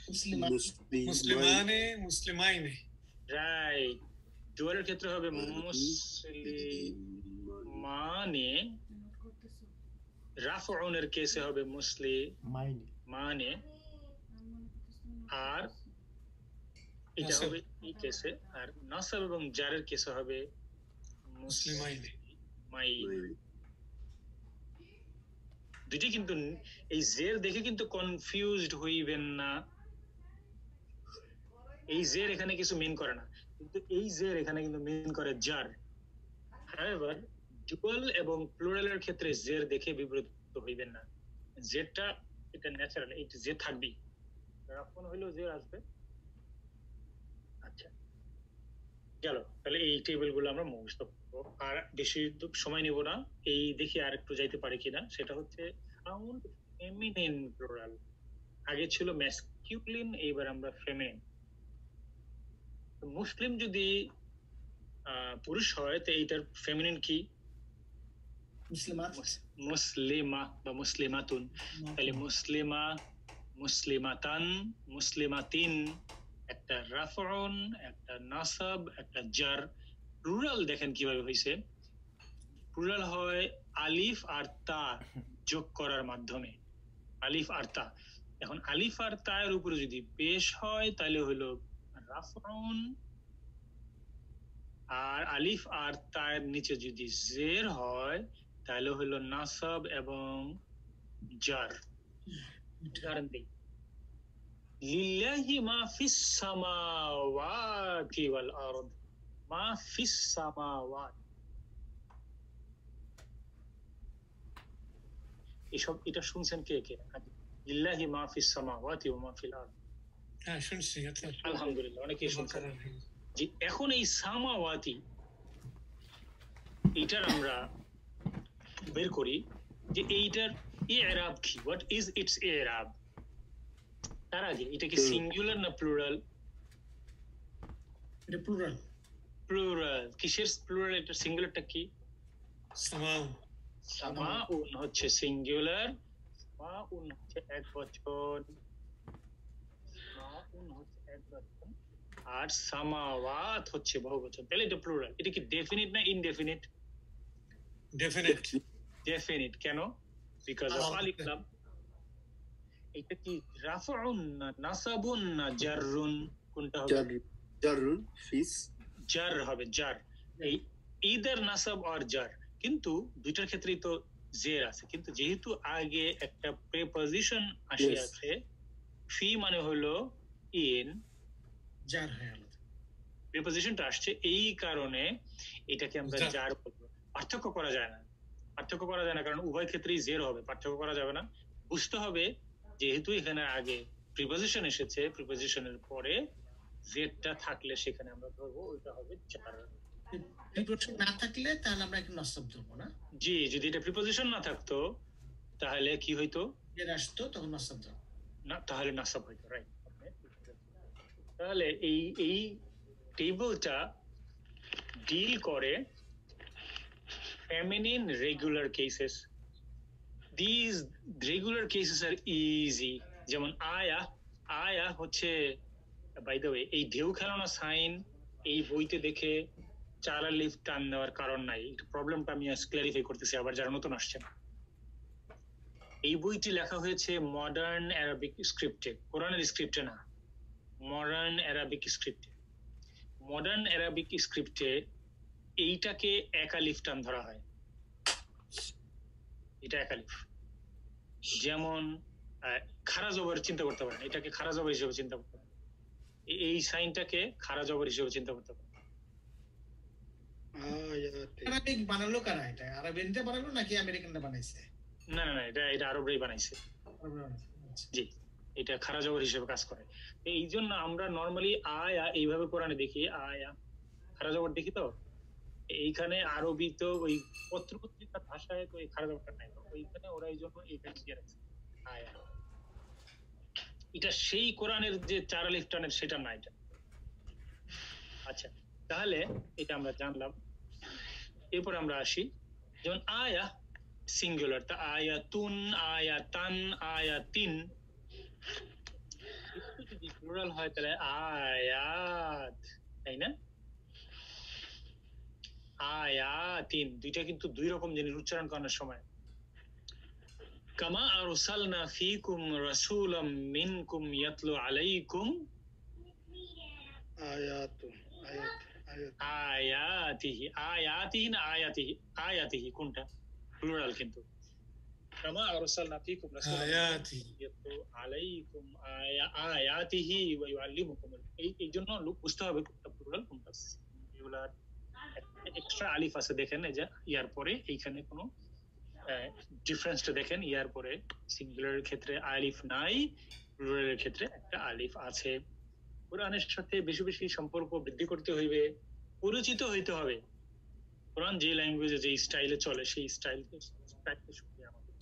মুসলিমানে মুসলিমাইনে, রাইট। ডুয়ালের ক্ষেত্রে হবে মুসলিমানে, রাফউনের কেসে হবে মুসলিমানে, আর এটা হবে এই কেসে, আর নাসাব এবং জারের কেসে হবে মুসলিমাইনে। দুটি কিন্তু এই জের দেখে কিন্তু কনফিউজড হইবেন না, এই জের এখানে কিছু মিন করে না, কিন্তু এই জের এখানে কিন্তু মিন করে জার। হাউএভার ডুয়াল এবং প্লুরালের ক্ষেত্রে জের দেখে বিব্রত হইবেন না, জেরটা এটা ন্যাচারাল, এই জে থাকবেই, রাফন হইলেও জের আসবে। আচ্ছা গেল, তাহলে এই টেবিলগুলো আমরা মুখস্থ করবো, আর বেশি সময় নেব না, এই দেখি আর একটু যাইতে পারি কিনা। সেটা হচ্ছে সাউন্ড ফেমিনিন প্লুরাল, আগে ছিল ম্যাসকিউলিন, এইবার আমরা ফেমিনিন। মুসলিম যদি পুরুষ হয় তো এইটার ফেমিনিন কি? মুসলিমা বা মুসলিমাতুন। তাহলে মুসলিমা, মুসলিমাতান, মুসলিমাতিন, একটা রাফউন, একটা নাসাব, একটা জার। প্লুরাল দেখেন কিভাবে হয়েছে, প্লুরাল হয় আলিফ আর তা যোগ করার মাধ্যমে, আলিফ আর তা। এখন আলিফ আর তায়ের উপরে যদি পেশ হয় তাহলে হলো রাফউন, আর আলিফ আর তায়ের নিচে যদি জের হয় তাহলে হলো নাসাব এবং জার। উদাহরণ দিই, লিল্লাহি মা ফিস সামাওয়াতি ওয়াল আরদ, মা ফিস সামাওয়াত, এসব এটা শুনছেন কে কে? লিল্লাহি মা ফিস সামাওয়াতি ওয়া মা ফিল আরদ, হ্যাঁ শুনছি, আলহামদুলিল্লাহ অনেকেই শুনছেন। যে এখন এই সামাওয়াতি এইটার আমরা বের করি যে এইটার ইরাব কি, হোয়াট ইজ ইটস ইরাব। তার আগে এটা কি সিঙ্গুলার না প্লুরাল? এটা প্লুরাল। প্লুরাল কিসের প্লুরাল? এটা সিঙ্গুলারটা কি? সামাউ। সামাউন হচ্ছে সিঙ্গুলার, সামাউন হচ্ছে একবচন, সামাউন হচ্ছে একবচন, আর সামাওয়াত হচ্ছে বহুবচন। তাহলে এটা প্লুরাল। এটা কি ডেফিনিট না ইনডেফিনিট? ডেফিনিট। ডেফিনিট কেন? বিকজ অফ আলিফ লাম। এটা কি রাফউন না নাসাবুন না জাররুন? কোনটা হবে? জাররুন, ফিস জার হবে, জার। এই ইদার নাসাব আর জার, কিন্তু দুইটার ক্ষেত্রেই তো জের আছে, কিন্তু যেহেতু আগে একটা প্রিপজিশন আসে আছে, ফি মানে হলো ইন, জার হয়ে গেল, প্রিপোজিশনটা আসছে এই কারণে এটাকে আমরা জার বলবো। পার্থক্য করা যায় না, কারণ উভয় ক্ষেত্রেই জের হবে, পার্থক্য করা যাবে না। বুঝতে হবে যেহেতু এখানে আগে প্রিপোজিশন এসেছে, প্রিপোজিশনের পরে জেরটা থাকলে সেখানে আমরা ধরবো ওইটা হবে জার। প্রিপোজিশন না থাকলে তাহলে আমরা একটু নসব ধরবো না? জি, যদি এটা প্রিপোজিশন না থাকতো তাহলে কি হইতো? জের আসতো তখন নসব ধরবো না, তাহলে নাসাব হইতো, রাইট। তাহলে এই টেবলটা ডিল করে feminine regular cases. This regular cases are easy. যেমন আয়া হচ্ছে, বাই দ্য ওয়ে, এই ঢেউ খেলানো সাইন এই বইতে দেখে চারা লিফ টান নেওয়ার কারণ নাই। প্রবলেমটা আমি ক্লারিফাই করতেছি আবার যারা নতুন আসছে না। এই বইটি লেখা হয়েছে মডার্ন অ্যারাবিক স্ক্রিপ্টে, কোরআনের স্ক্রিপ্টে না, মডার্ন অ্যারাবিক স্ক্রিপ্টে। মডার্ন অ্যারাবিক স্ক্রিপ্টে এইটাকে একালিফ টান ধরা হয়, এটা একালিফ। যেমন খারা জবর চিন্তা করতে পারেন, এটাকে খারা জবর হিসেবে চিন্তা করতে পারেন, এই সাইনটাকে খারা জবর হিসেবে চিন্তা করতে পারেন। আরবিক বানালো কারা? এটা আরবিয়ানরা বানালো নাকি আমেরিকানরা বানাইছে? না, এটা আরবরাই বানাইছে। জি, এটা খারা জবর হিসেবে কাজ করে। এই জন্য আমরা নর্মালি আয়া এইভাবে কোরআনে দেখি, আয়া খারা জবর দেখি। তো এইখানে আরবি তো ওই পত্রপত্রিকার ভাষায় তো এই খারা জবরটা নাই, ওইখানে ওরা এই জন্য এইটা দিয়ে রাখছে আয়া। এটা সেই কোরআনের যে চার আলিফ টানের সেটা না এটা। আচ্ছা, তাহলে এটা আমরা জানলাম। এরপর আমরা আসি, যেমন আয়া সিঙ্গুলার, তা আয়াতুন, আয়াতান, আয়াতিন। যদি প্লুরাল হয় তাহলে আয়াত, তাই না? আয়াতিন, দুইটা কিন্তু দুই রকম জিনিস উচ্চারণ করার সময়। কামা আরসালনা ফীকুম রাসূলাম মিনকুম ইয়াতলু আলাইকুম আয়াতিহি। আয়াতিহি না আয়াতিহি? আয়াতিহি কোনটা? প্লুরাল কিন্তু। কামা আরসালনা ফীকুম রাসূলাম ইয়াতলু আলাইকুম আয়াতিহি ওয়া ইউআল্লিমুকুম। এই জন্য বুঝতে হবে কোনটা প্লুরাল কোনটা সিঙ্গুলার। এক্সট্রা আলিফ আছে দেখেন, এই যে ইয়ার পরে এইখানে কোনো ডিফারেন্সটা দেখেন, ইয়ার পরে সিঙ্গুলারের ক্ষেত্রে আলিফ নাই, প্লুরালের ক্ষেত্রে একটা আলিফ আছে। কোরআনের সাথে বেশি বেশি সম্পর্ক বৃদ্ধি করতে হইবে, পরিচিত হইতে হবে। কোরআন যে ল্যাঙ্গুয়েজে যে স্টাইলে চলে সেই স্টাইলকে প্র্যাকটিস করতে আমাদের।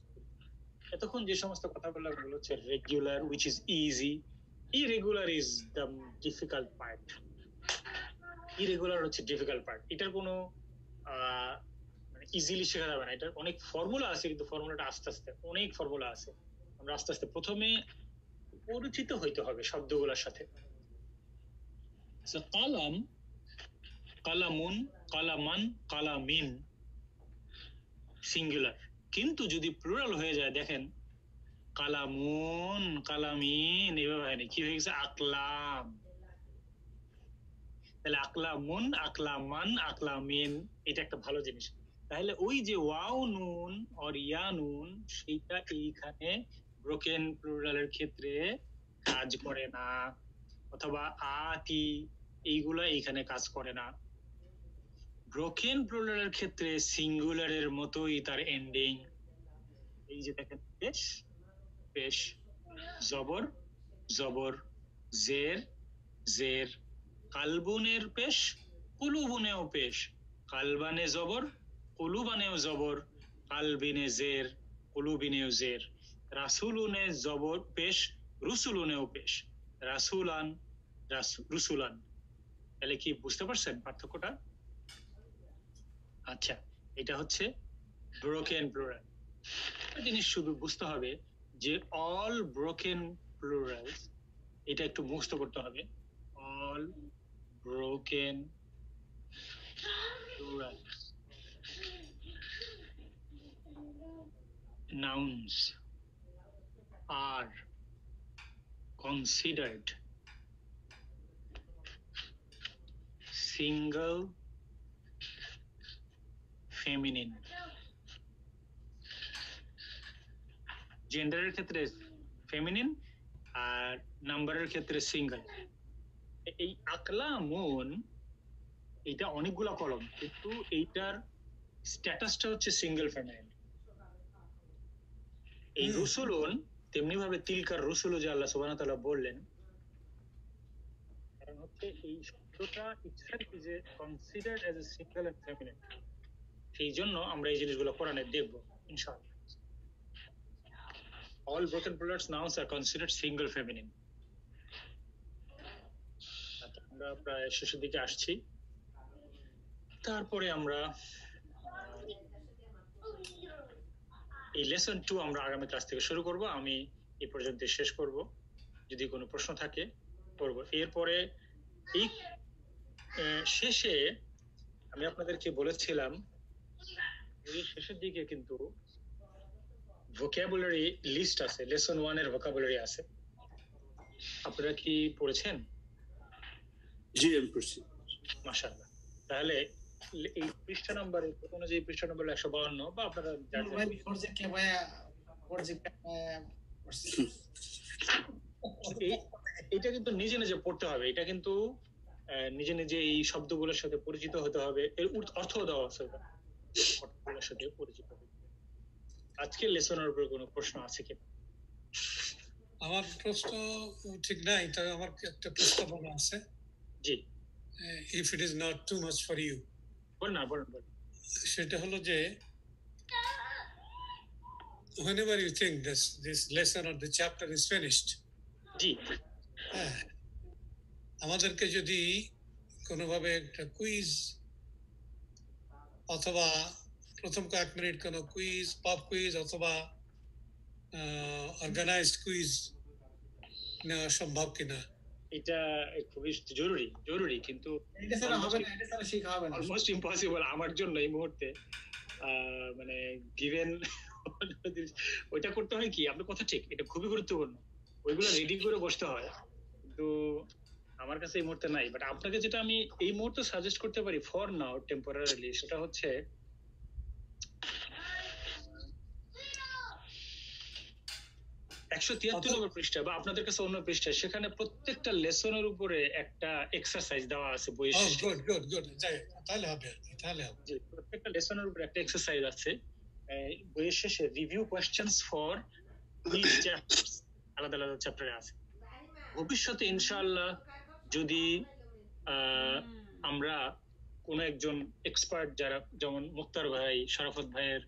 এতক্ষণ যে সমস্ত কথাগুলো হচ্ছে regular, which is easy, irregular is the difficult part. Irregular হচ্ছে ডিফিকাল্ট পার্ট। এটার কোনো মানে ইজিলি শেখা যাবে না। এটার অনেক ফর্মুলা আছে, কিন্তু ফর্মুলাটা আস্তে আস্তে, অনেক ফর্মুলা আছে। আমরা আস্তে আস্তে প্রথমে পরিচিত হইতে হবে শব্দগুলোর সাথে। কালাম, কালামুন, কালামান, কালামিন সিঙ্গুলার, কিন্তু যদি প্লুরাল হয়ে যায় দেখেন কালামুন, কালামিন এইভাবে হয়নি, কি হয়ে গেছে? আকলাম। তাহলে আকলামুন, আকলামান, আকলামিন, এটা একটা ভালো জিনিস। তাহলে ওই যে ওয়াও নুন অর ইয়া নুন, সেইটা এইখানে ব্রোকেন প্লুরালের ক্ষেত্রে কাজ করে না, অথবা আতি এইগুলা এইখানে কাজ করে না। ব্রোকেন প্লুরালের ক্ষেত্রে সিঙ্গুলারের মতোই তার এন্ডিং। এই যে দেখেন পেশ, পেশ, জবর, জবর, জের, জের, কালবুনের পেশ, কুলুবুনেও পেশ, কালবানে জবর, কুলুবানেও জবর, কালবিনে জের, কুলুবিনেও জের, রাসুলুনে জবর পেশ, রুসুলুনেও পেশ, রাসুলান, রুসুলান। তাহলে কি বুঝতে পারছেন পার্থক্যটা? আচ্ছা, এটা হচ্ছে ব্রোকেন প্লুরাল। একটা জিনিস শুধু বুঝতে হবে যে অল ব্রোকেন প্লুরালস, এটা একটু মুখস্থ করতে হবে। All broken plurals nouns are considered single feminine. জেন্ডারের ক্ষেত্রে ফেমিনিন আর নাম্বারের ক্ষেত্রে সিঙ্গেল। এই আকলামুন এইটা অনেকগুলা কলম, কিন্তু এইটার স্ট্যাটাসটা হচ্ছে সিঙ্গেল ফেমিনিন। এই রুসুলুন তেমনি ভাবে তিলকার রুসুলু যে আল্লাহ সুবহানাহু ওয়া তাআলা বললেন, কারণ হচ্ছে এই শব্দটা itself is a considered as a single and feminine. সেই জন্য আমরা এই জিনিসগুলো কোরআনে দেখব ইনশাআল্লাহ। All broken plural nouns are considered single feminine. আমরা প্রায় শেষের দিকে আসছি। তারপরে আমরা এই লেসন 2 আমরা আগামী ক্লাস থেকে শুরু করব। আমি এই পর্যন্ত শেষ করব, যদি কোনো প্রশ্ন থাকে করব। এরপরে এই শেষে আমি আপনাদেরকে বলেছিলাম এই শেষের দিকে কিন্তু ভোকাবুলারি লিস্ট আছে, লেসন 1 এর ভোকাবুলারি আছে। আপনারা কি পড়েছেন? জি আমি পড়ছি। মাশাআল্লাহ। তাহলে এই পৃষ্ঠা নাম্বারে কোনো যে পৃষ্ঠা নাম্বার 152 বা আপনারা এটা কিন্তু নিজে নিজে পড়তে হবে। এটা কিন্তু নিজে নিজে এই শব্দগুলোর সাথে পরিচিত হতে হবে, এর অর্থ দেওয়া আছে, অর্থগুলোর সাথে পরিচিত হতে হবে। আজকে লেসনের উপর কোনো প্রশ্ন আছে কি? আমার প্রশ্ন ঠিক নাই, তবে আমার একটা প্রস্তাবনা আছে। জি, if it is not too much for you, বলেন। সেটা হলো যে whenever you think this lesson or the chapter is finished, জি, আমাদেরকে যদি কোনোভাবে একটা কুইজ অথবা প্রথম কয়েক মিনিট কোনো কুইজ, পপ কুইজ অথবা অর্গানাইজড কুইজ নেওয়া সম্ভব কিনা? এটা খুবই জরুরি, কিন্তু এটা ছাড়া হবে না, এটা ছাড়া শেখা হবে না। অলমোস্ট ইম্পসিবল আমার জন্য এই মুহূর্তে। মানে গিভেন ওইটা করতে হয় কি, আপনার কথা ঠিক, এটা খুবই গুরুত্বপূর্ণ, ওইগুলো রেডি করে বসতে হয়, কিন্তু আমার কাছে এই মুহূর্তে নাই। বাট আপনাকে যেটা আমি এই মুহূর্তে সাজেস্ট করতে পারি ফর নাও টেম্পোরারিলি, সেটা হচ্ছে 173 নম্বর পৃষ্ঠা বা আপনাদের কাছে অন্য পৃষ্ঠা, সেখানে প্রত্যেকটা লেসনের উপরে একটা এক্সারসাইজ দেওয়া আছে বইয়ের শেষে। গুড, তাহলে হবে। যে প্রত্যেকটা লেসনের উপরে একটা এক্সারসাইজ আছে বইয়ের শেষে, review questions for each chapter, আলাদা আলাদা চ্যাপ্টারে আছে। ভবিষ্যতে ইনশাআল্লাহ যদি আমরা কোন একজন এক্সপার্ট, যারা যেমন মুক্তার ভাই, শরাফত ভাইয়ের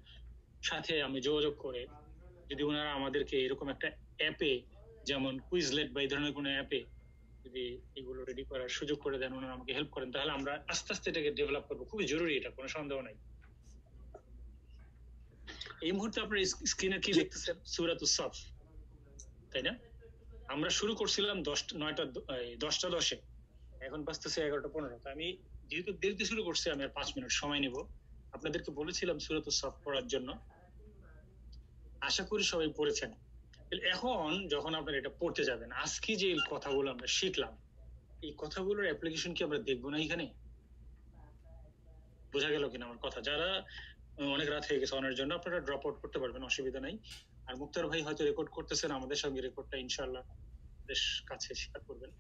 সাথে আমি যোগাযোগ করে যদি ওনারা আমাদেরকে এরকম একটা অ্যাপে, যেমন কুইজলেট বা এই ধরনের কোনো অ্যাপে যদি এগুলো রেডি করার সুযোগ করে দেন, ওনারা আমাকে হেল্প করেন, তাহলে আমরা আস্তে আস্তে এটাকে ডেভেলপ করবো। খুবই জরুরি, এটা কোনো সন্দেহ নাই। এই মুহূর্তে আপনার স্ক্রিনে কি দেখতেছেন? সূরাতুস সাফ, তাই না? আমরা শুরু করছিলাম 10:10, এখন বাজতেছে 11:15। তো আমি যেহেতু দেরিতে শুরু করছি, আমি আর 5 মিনিট সময় নিব। আপনাদেরকে বলেছিলাম সূরাতুস সাফ পড়ার জন্য, আশা করি সবাই পড়েছেন। এখন যখন আপনারা এটা পড়তে যাবেন, আজকে যে কথাগুলো আমরা শিখলাম, এই কথাগুলোর অ্যাপ্লিকেশন কি আমরা দেখবো না এখানে? বোঝা গেল কিনা আমার কথা? যারা অনেক রাত হয়ে গেছে অনের জন্য, আপনারা ড্রপ আউট করতে পারবেন, অসুবিধা নাই। আর মুক্তার ভাই হয়তো রেকর্ড করতেছেন, আমাদের সঙ্গে রেকর্ডটা ইনশাআল্লাহ বেশ কাছে শেয়ার করবেন।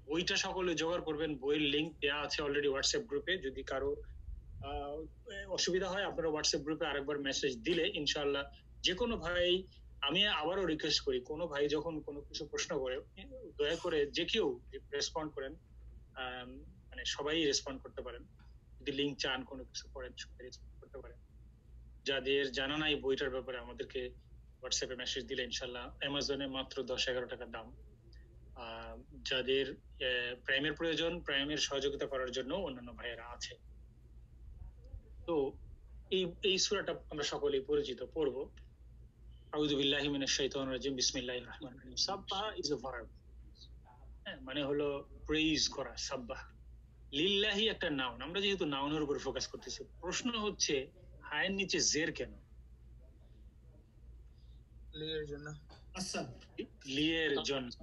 বইটা সকলে জোগাড় করবেন, বইয়ের লিংক দেওয়া আছে অলরেডি হোয়াটসঅ্যাপ গ্রুপে। যদি কারো অসুবিধা হয়, আপনারা হোয়াটসঅ্যাপ গ্রুপে আরেকবার মেসেজ দিলে ইনশাআল্লাহ যে কোনো ভাই, আমি আবারও রিকোয়েস্ট করি, কোনো ভাই যখন কোনো কিছু প্রশ্ন করে, দয়া করে যে কেউ রেসপন্ড করেন, মানে সবাই রেসপন্ড করতে পারেন। যদি লিংক চান, কোনো কিছু করেন, সবাই রেসপন্ড করতে পারেন। যাদের জানা নাই বইটার ব্যাপারে, আমাদেরকে হোয়াটসঅ্যাপে মেসেজ দিলে ইনশাআল্লাহ, অ্যামাজনে মাত্র 10-11 টাকা দাম। যাদের প্রাইমের প্রয়োজন, প্রাইমের সহযোগিতা করার জন্য অন্যান্য ভাইয়েরা আছে। তো এই সূরাটা আমরা সকলেই পরিচিত, পড়বো। আউযু বিল্লাহি মিনাশ শাইতানির রাজিম, বিসমিল্লাহির রহমানির রহিম। সাব্বাহ ইজ আ ভার্ব, মানে হলো প্রেইজ করা। সাব্বাহ লিল্লাহি একটা নাউন। আমরা যেহেতু নাউনের উপর ফোকাস করতেছি, প্রশ্ন হচ্ছে হায়ের নিচে জের কেন? লিয়ের জন্য। আচ্ছা, লিয়ের জন্য,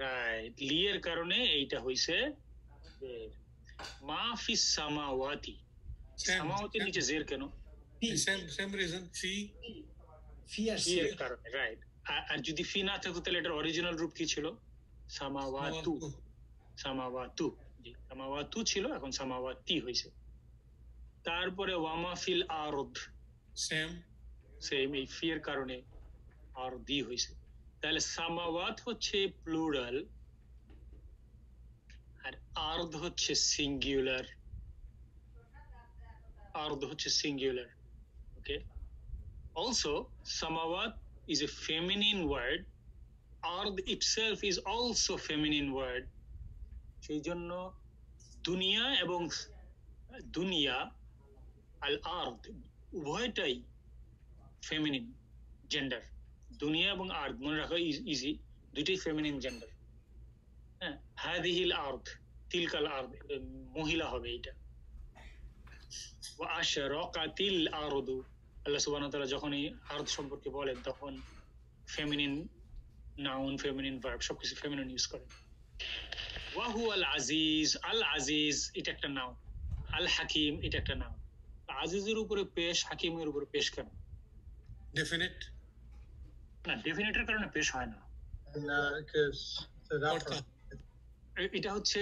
রাইট। লিয়ের কারণে এইটা হইছে মা ফিস সামাওয়াতি। সামাওয়াতির নিচে জের কেন? সেম রিজন, ফি এর কারণে, রাইট। আর যদি ফি না থাকতো তাহলে এটার অরিজিনাল রূপ কি ছিল? সামাওয়াতু। জি সামাওয়াতু ছিল এখন সামাওয়াতি হয়েছে। তারপরে ওয়ামা ফিল আরদ সেম সেম এই ফিয়ের কারণে আর দি হয়েছে। তাহলে সামাওয়াত হচ্ছে প্লুরাল আর আরদ হচ্ছে সিঙ্গুলার। আরদ হচ্ছে সিঙ্গুলার। ওকে, অলসো সামাওয়াত is a feminine word. Ard itself is also feminine word. সেই জন্য দুনিয়া এবং দুনিয়া আল আর্দ উভয়টাই ফেমিনিন জেন্ডার। দুনিয়া এবং আর্দ মনে রাখা ইজি, দুইটাই ফেমিনিন জেন্ডার। হ্যাঁ, হাদিহিল আর্দ তিলকাল আর্দ মহিলা হবে এটা। ওয়া আশরাকাতিল আরদু আল্লাহ সুবহানাহু ওয়া তাআলা যখন এই আর্দ সম্পর্কে বলেন তখন ফেমিনিন নাউন ফেমিনিন ভার্ব সবকিছু ফেমিনিন ইউজ করেন। ওয়া হুয়াল আজিজ, আল আজিজ এটা একটা নাউন, আল হাকিম এটা একটা নাউন। আজিজের উপরে পেশ, হাকিমের উপরে পেশ কেন? ডেফিনিট না, ডেফিনেটের কারণে পেশ হয় না। কর্তা। এটা হচ্ছে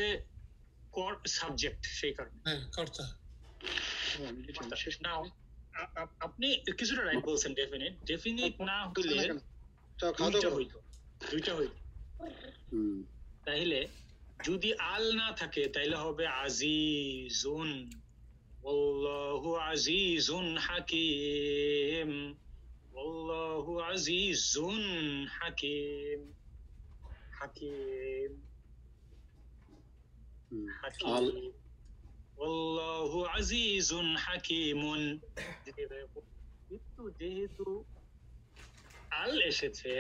সাবজেক্ট, সেই কারণে। হ্যাঁ, কর্তা। নাও আপনি কিছুটা রাইট বলছেন। ডেফিনিট না হইলে দুইটা হইতো। তাইলে যদি আল না থাকে তাইলে হবে আজিজুন, আল্লাহু আজিজুন হাকিম, আল্লাহু আজিজুন হাকিম, হাকিম হাকিম, আল্লাহু আজিজুন হাকিমুন। কিন্তু যেহেতু আল এসেছে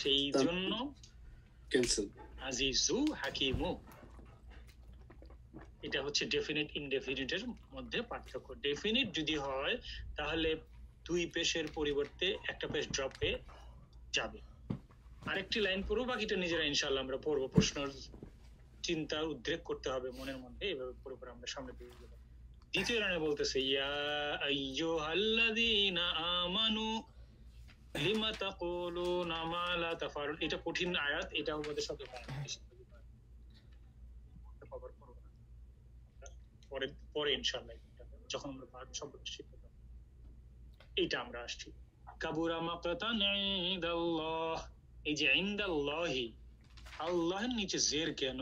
সেই জন্য ক্যান্সেল আজিজু হাকিমু। এটা হচ্ছে ডেফিনিট ইনডেফিনিটের মধ্যে পার্থক্য। ডেফিনিট যদি হয় তাহলে দুই পেশের পরিবর্তে একটা পেশ ড্রপ হয়ে যাবে। আরেকটি লাইন পড়বো, বাকিটা নিজেরা ইনশাআল্লাহ আমরা পড়বো। প্রশ্নের চিন্তা উদ্রেক করতে হবে মনের মধ্যে, এভাবে পড়ে পড়ে আমরা সামনে দিয়ে গেলাম। দ্বিতীয় লাইনে বলতেছে ইয়া আইয়ুহাল্লাযীনা আমানু লিমা তাকুলুনা মা লা তাফআলুন। এটা কঠিন আয়াত, এটা আমাদের সাথে কভার করব না পরে ইনশাআল্লাহ যখন আমরা ভার্ব সম্পর্কে শিখব। এইটা আমরা আসছি কাবুরা মাকাতান ইনদাল্লাহ। এই যে ইনদাল্লাহি, আল্লাহর নিচে জের কেন?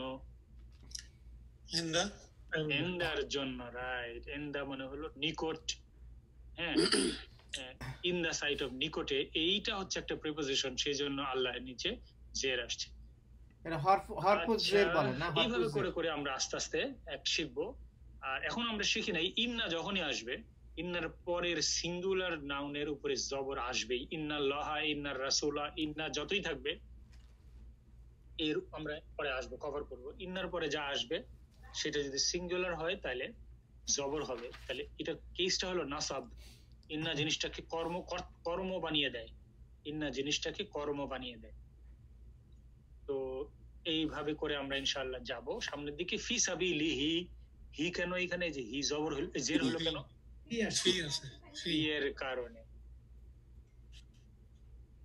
ইনদার জন্য, রাইট। ইনদা মানে হলো নিকট। হ্যাঁ, ইন দা সাইট অফ, নিকটে। এইটা হচ্ছে একটা প্রিপোজিশন, সেই জন্য আল্লাহর নিচে জের আসছে। এটা হরফুজ জের বলে না? এইভাবে করে করে আমরা আস্তে আস্তে এক শিখবো। আর এখন আমরা শিখি নাই ইন্না যখনই আসবে, ইন্নার পরের সিঙ্গুলার নাউনের উপরে জবর আসবেই। ইন্নাল্লাহা, ইন্নার রাসূলা, ইন্না যতই থাকবে এর আমরা পরে আসবো, কভার করব। ইন্নার পরে যা আসবে সেটা যদি সিঙ্গুলার হয় তাহলে জবর হবে। তাহলে এটা কেসটা হলো নাসাব। ইন্না জিনিসটাকে কর্ম বানিয়ে দেয়। ইন্না জিনিসটাকে কর্ম বানিয়ে দেয়। তো এইভাবে করে আমরা ইনশাআল্লাহ যাব সামনের দিকে। ফি সাবিলিহি, হি কেন এখানে? যে হি জবর হলো, জের হলো কেন? ফি এর কারণে।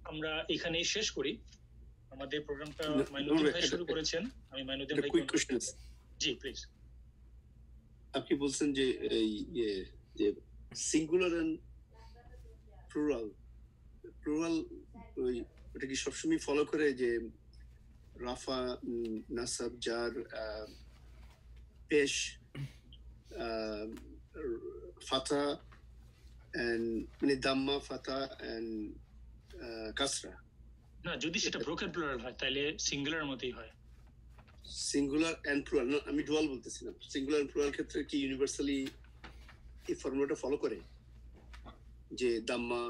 আমরা এখানেই শেষ করি আমাদের প্রোগ্রামটা। মাইনুদ্দিন ভাই শুরু করেছেন, আমি মাইনুদ্দিন ভাই। জি প্লিজ। আপনি বলছেন যে এই যে সিঙ্গুলার এন্ড প্লুরাল, ওটা কি সবসময় ফলো করে যে রাফা, নাসাব, জার, পেশ, ফাতা এন্ড মানে দাম্মা, ফাতা এন্ড কাসরা? না, যদি সেটা ব্রোকেন প্লুরাল হয় তাহলে সিঙ্গুলার মতই হয়। সিঙ্গুলার এন্ড প্লুরাল না, আমি ডুয়াল বলতেছিলাম। সিঙ্গুলার এন্ড প্লুরাল ক্ষেত্রে কি ইউনিভার্সালি এই ফর্মুলাটা ফলো করে যে দাম্মা,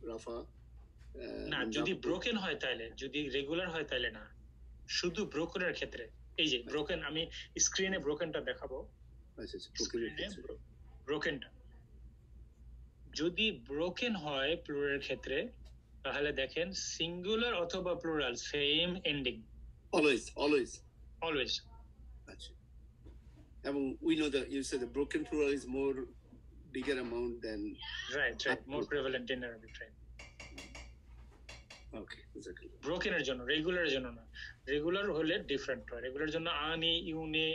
রাফা? না, যদি ব্রোকেন হয় তাহলে, যদি রেগুলার হয় তাহলে না। শুধু ব্রোকেনের ক্ষেত্রে, এই যে ব্রোকেন, আমি স্ক্রিনে ব্রোকেনটা দেখাবো। ব্রোকেনটা যদি ব্রোকেন হয় প্লুরাল ক্ষেত্রে তাহলে দেখেন সিঙ্গুলার অথবা প্লুরাল সেম এন্ডিং। অলওয়েজ। আচ্ছা, এবং we know that you said the broken plural is more bigger amount than right more prevalent in Arabic, right? Okay, exactly. ব্রোকেনের জন্য, রেগুলারের জন্য না। রেগুলার হলে ডিফারেন্ট হয়। রেগুলার জন্য আনি, ইউনে,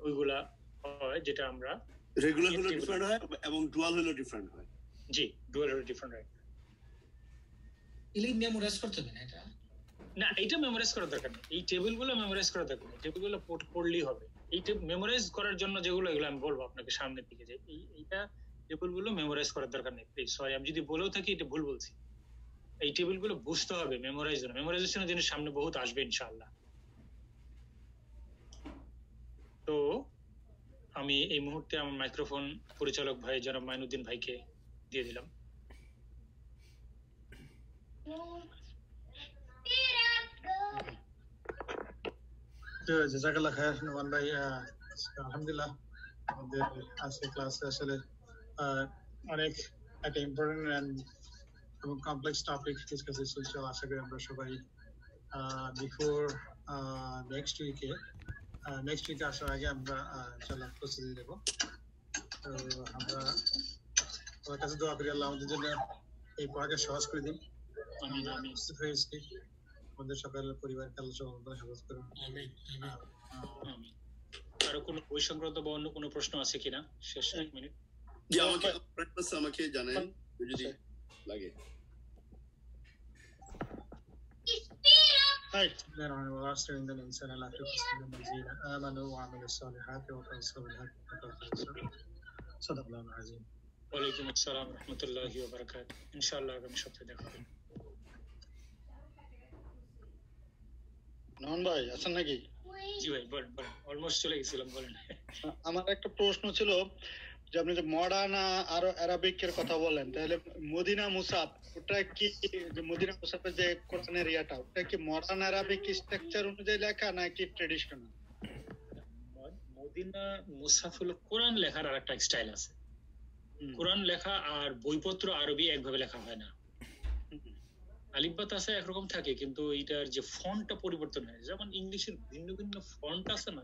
ওইগুলা হয় যেটা আমরা রেগুলার হলো ডিফারেন্ট হয় এবং ডুয়াল হলো ডিফারেন্ট হয়। জি ডুয়াল হলো ডিফারেন্ট হয়। ইলি মেমোরাইজ করতে হবে না এটা? না এটা মেমোরাইজ করার দরকার নেই, এই টেবিলগুলো মেমোরাইজ করার দরকার নেই, টেবিলগুলো পড়লেই হবে। এই মেমোরাইজ করার জন্য যেগুলো এগুলো আমি বলবো আপনাকে সামনের দিকে, যে এইটা টেবিলগুলো মেমোরাইজ করার দরকার নেই প্লিজ। সরি আমি যদি বলেও থাকি এটা ভুল বলছি। এই টেবিলগুলো বুঝতে হবে, মেমোরাইজেশনের জিনিস সামনে বহুত আসবে ইনশাআল্লাহ। তো আমি এই মুহূর্তে আমার মাইক্রোফোন পরিচালক ভাই জনাব মাইনুদ্দিন ভাইকে দিয়ে দিলাম। জাযাকাল্লাহ খায়ের নোমান ভাই। আলহামদুলিল্লাহ আমাদের আজকে ক্লাসে আসলে অনেক একটা ইম্পর্টেন্ট এবং কমপ্লেক্স টপিক ডিসকাস হচ্ছে। আশা করি আমরা সবাই বিফোর নেক্সট উইকে আসার আগে আমরা ইনশাআল্লাহ প্রস্তুতি নেব। তো আমরা আমার কাছে দোয়া করি আল্লাহ আমাদের জন্য এই পড়াকে সহজ করে দিন। আমি আমাদের সকল পরিবারকে আল্লাহ সবাই হেফাজত করুন। আমিন আমিন। আরো কোনো বই সংক্রান্ত বা অন্য কোনো প্রশ্ন আছে কিনা? শেষ 1 মিনিট। যে আমাকে জানেন যদি লাগে। Hi. إن الإنسان لا يحسن الذين آمنوا وعملوا الصالحات وتواصوا بالحق وتواصوا بالصبر. صدق الله العظيم. ওয়ালাইকুম আসসালাম ওয়া রাহমাতুল্লাহি ওয়া বারাকাতুহু। ইনশাআল্লাহ আগামী সপ্তাহে দেখা হবে। নন ভাই আছেন নাকি? জি ভাই বলেন বলেন, অলমোস্ট চলে গেছিলাম, বলেন। আমার একটা প্রশ্ন ছিল যে আপনি যে মডার্ন আর আরবিকের কথা বলেন, তাহলে মদিনা মুসাফ ওটা কি, যে মদিনা মুসাফের যে কোরআনের ইয়াটা ওটা কি মডার্ন আরবিক স্ট্রাকচার অনুযায়ী লেখা নাকি ট্রেডিশনাল? মদিনা মুসাফ হলো কোরআন লেখার আরেকটা স্টাইল আছে। কোরআন লেখা আর বইপত্র আরবি একভাবে লেখা হয় না। আলিফবাত আছে একরকম থাকে, কিন্তু এটার যে ফন্টটা পরিবর্তন হয়। যেমন ইংলিশের ভিন্ন ভিন্ন ফন্ট আছে না,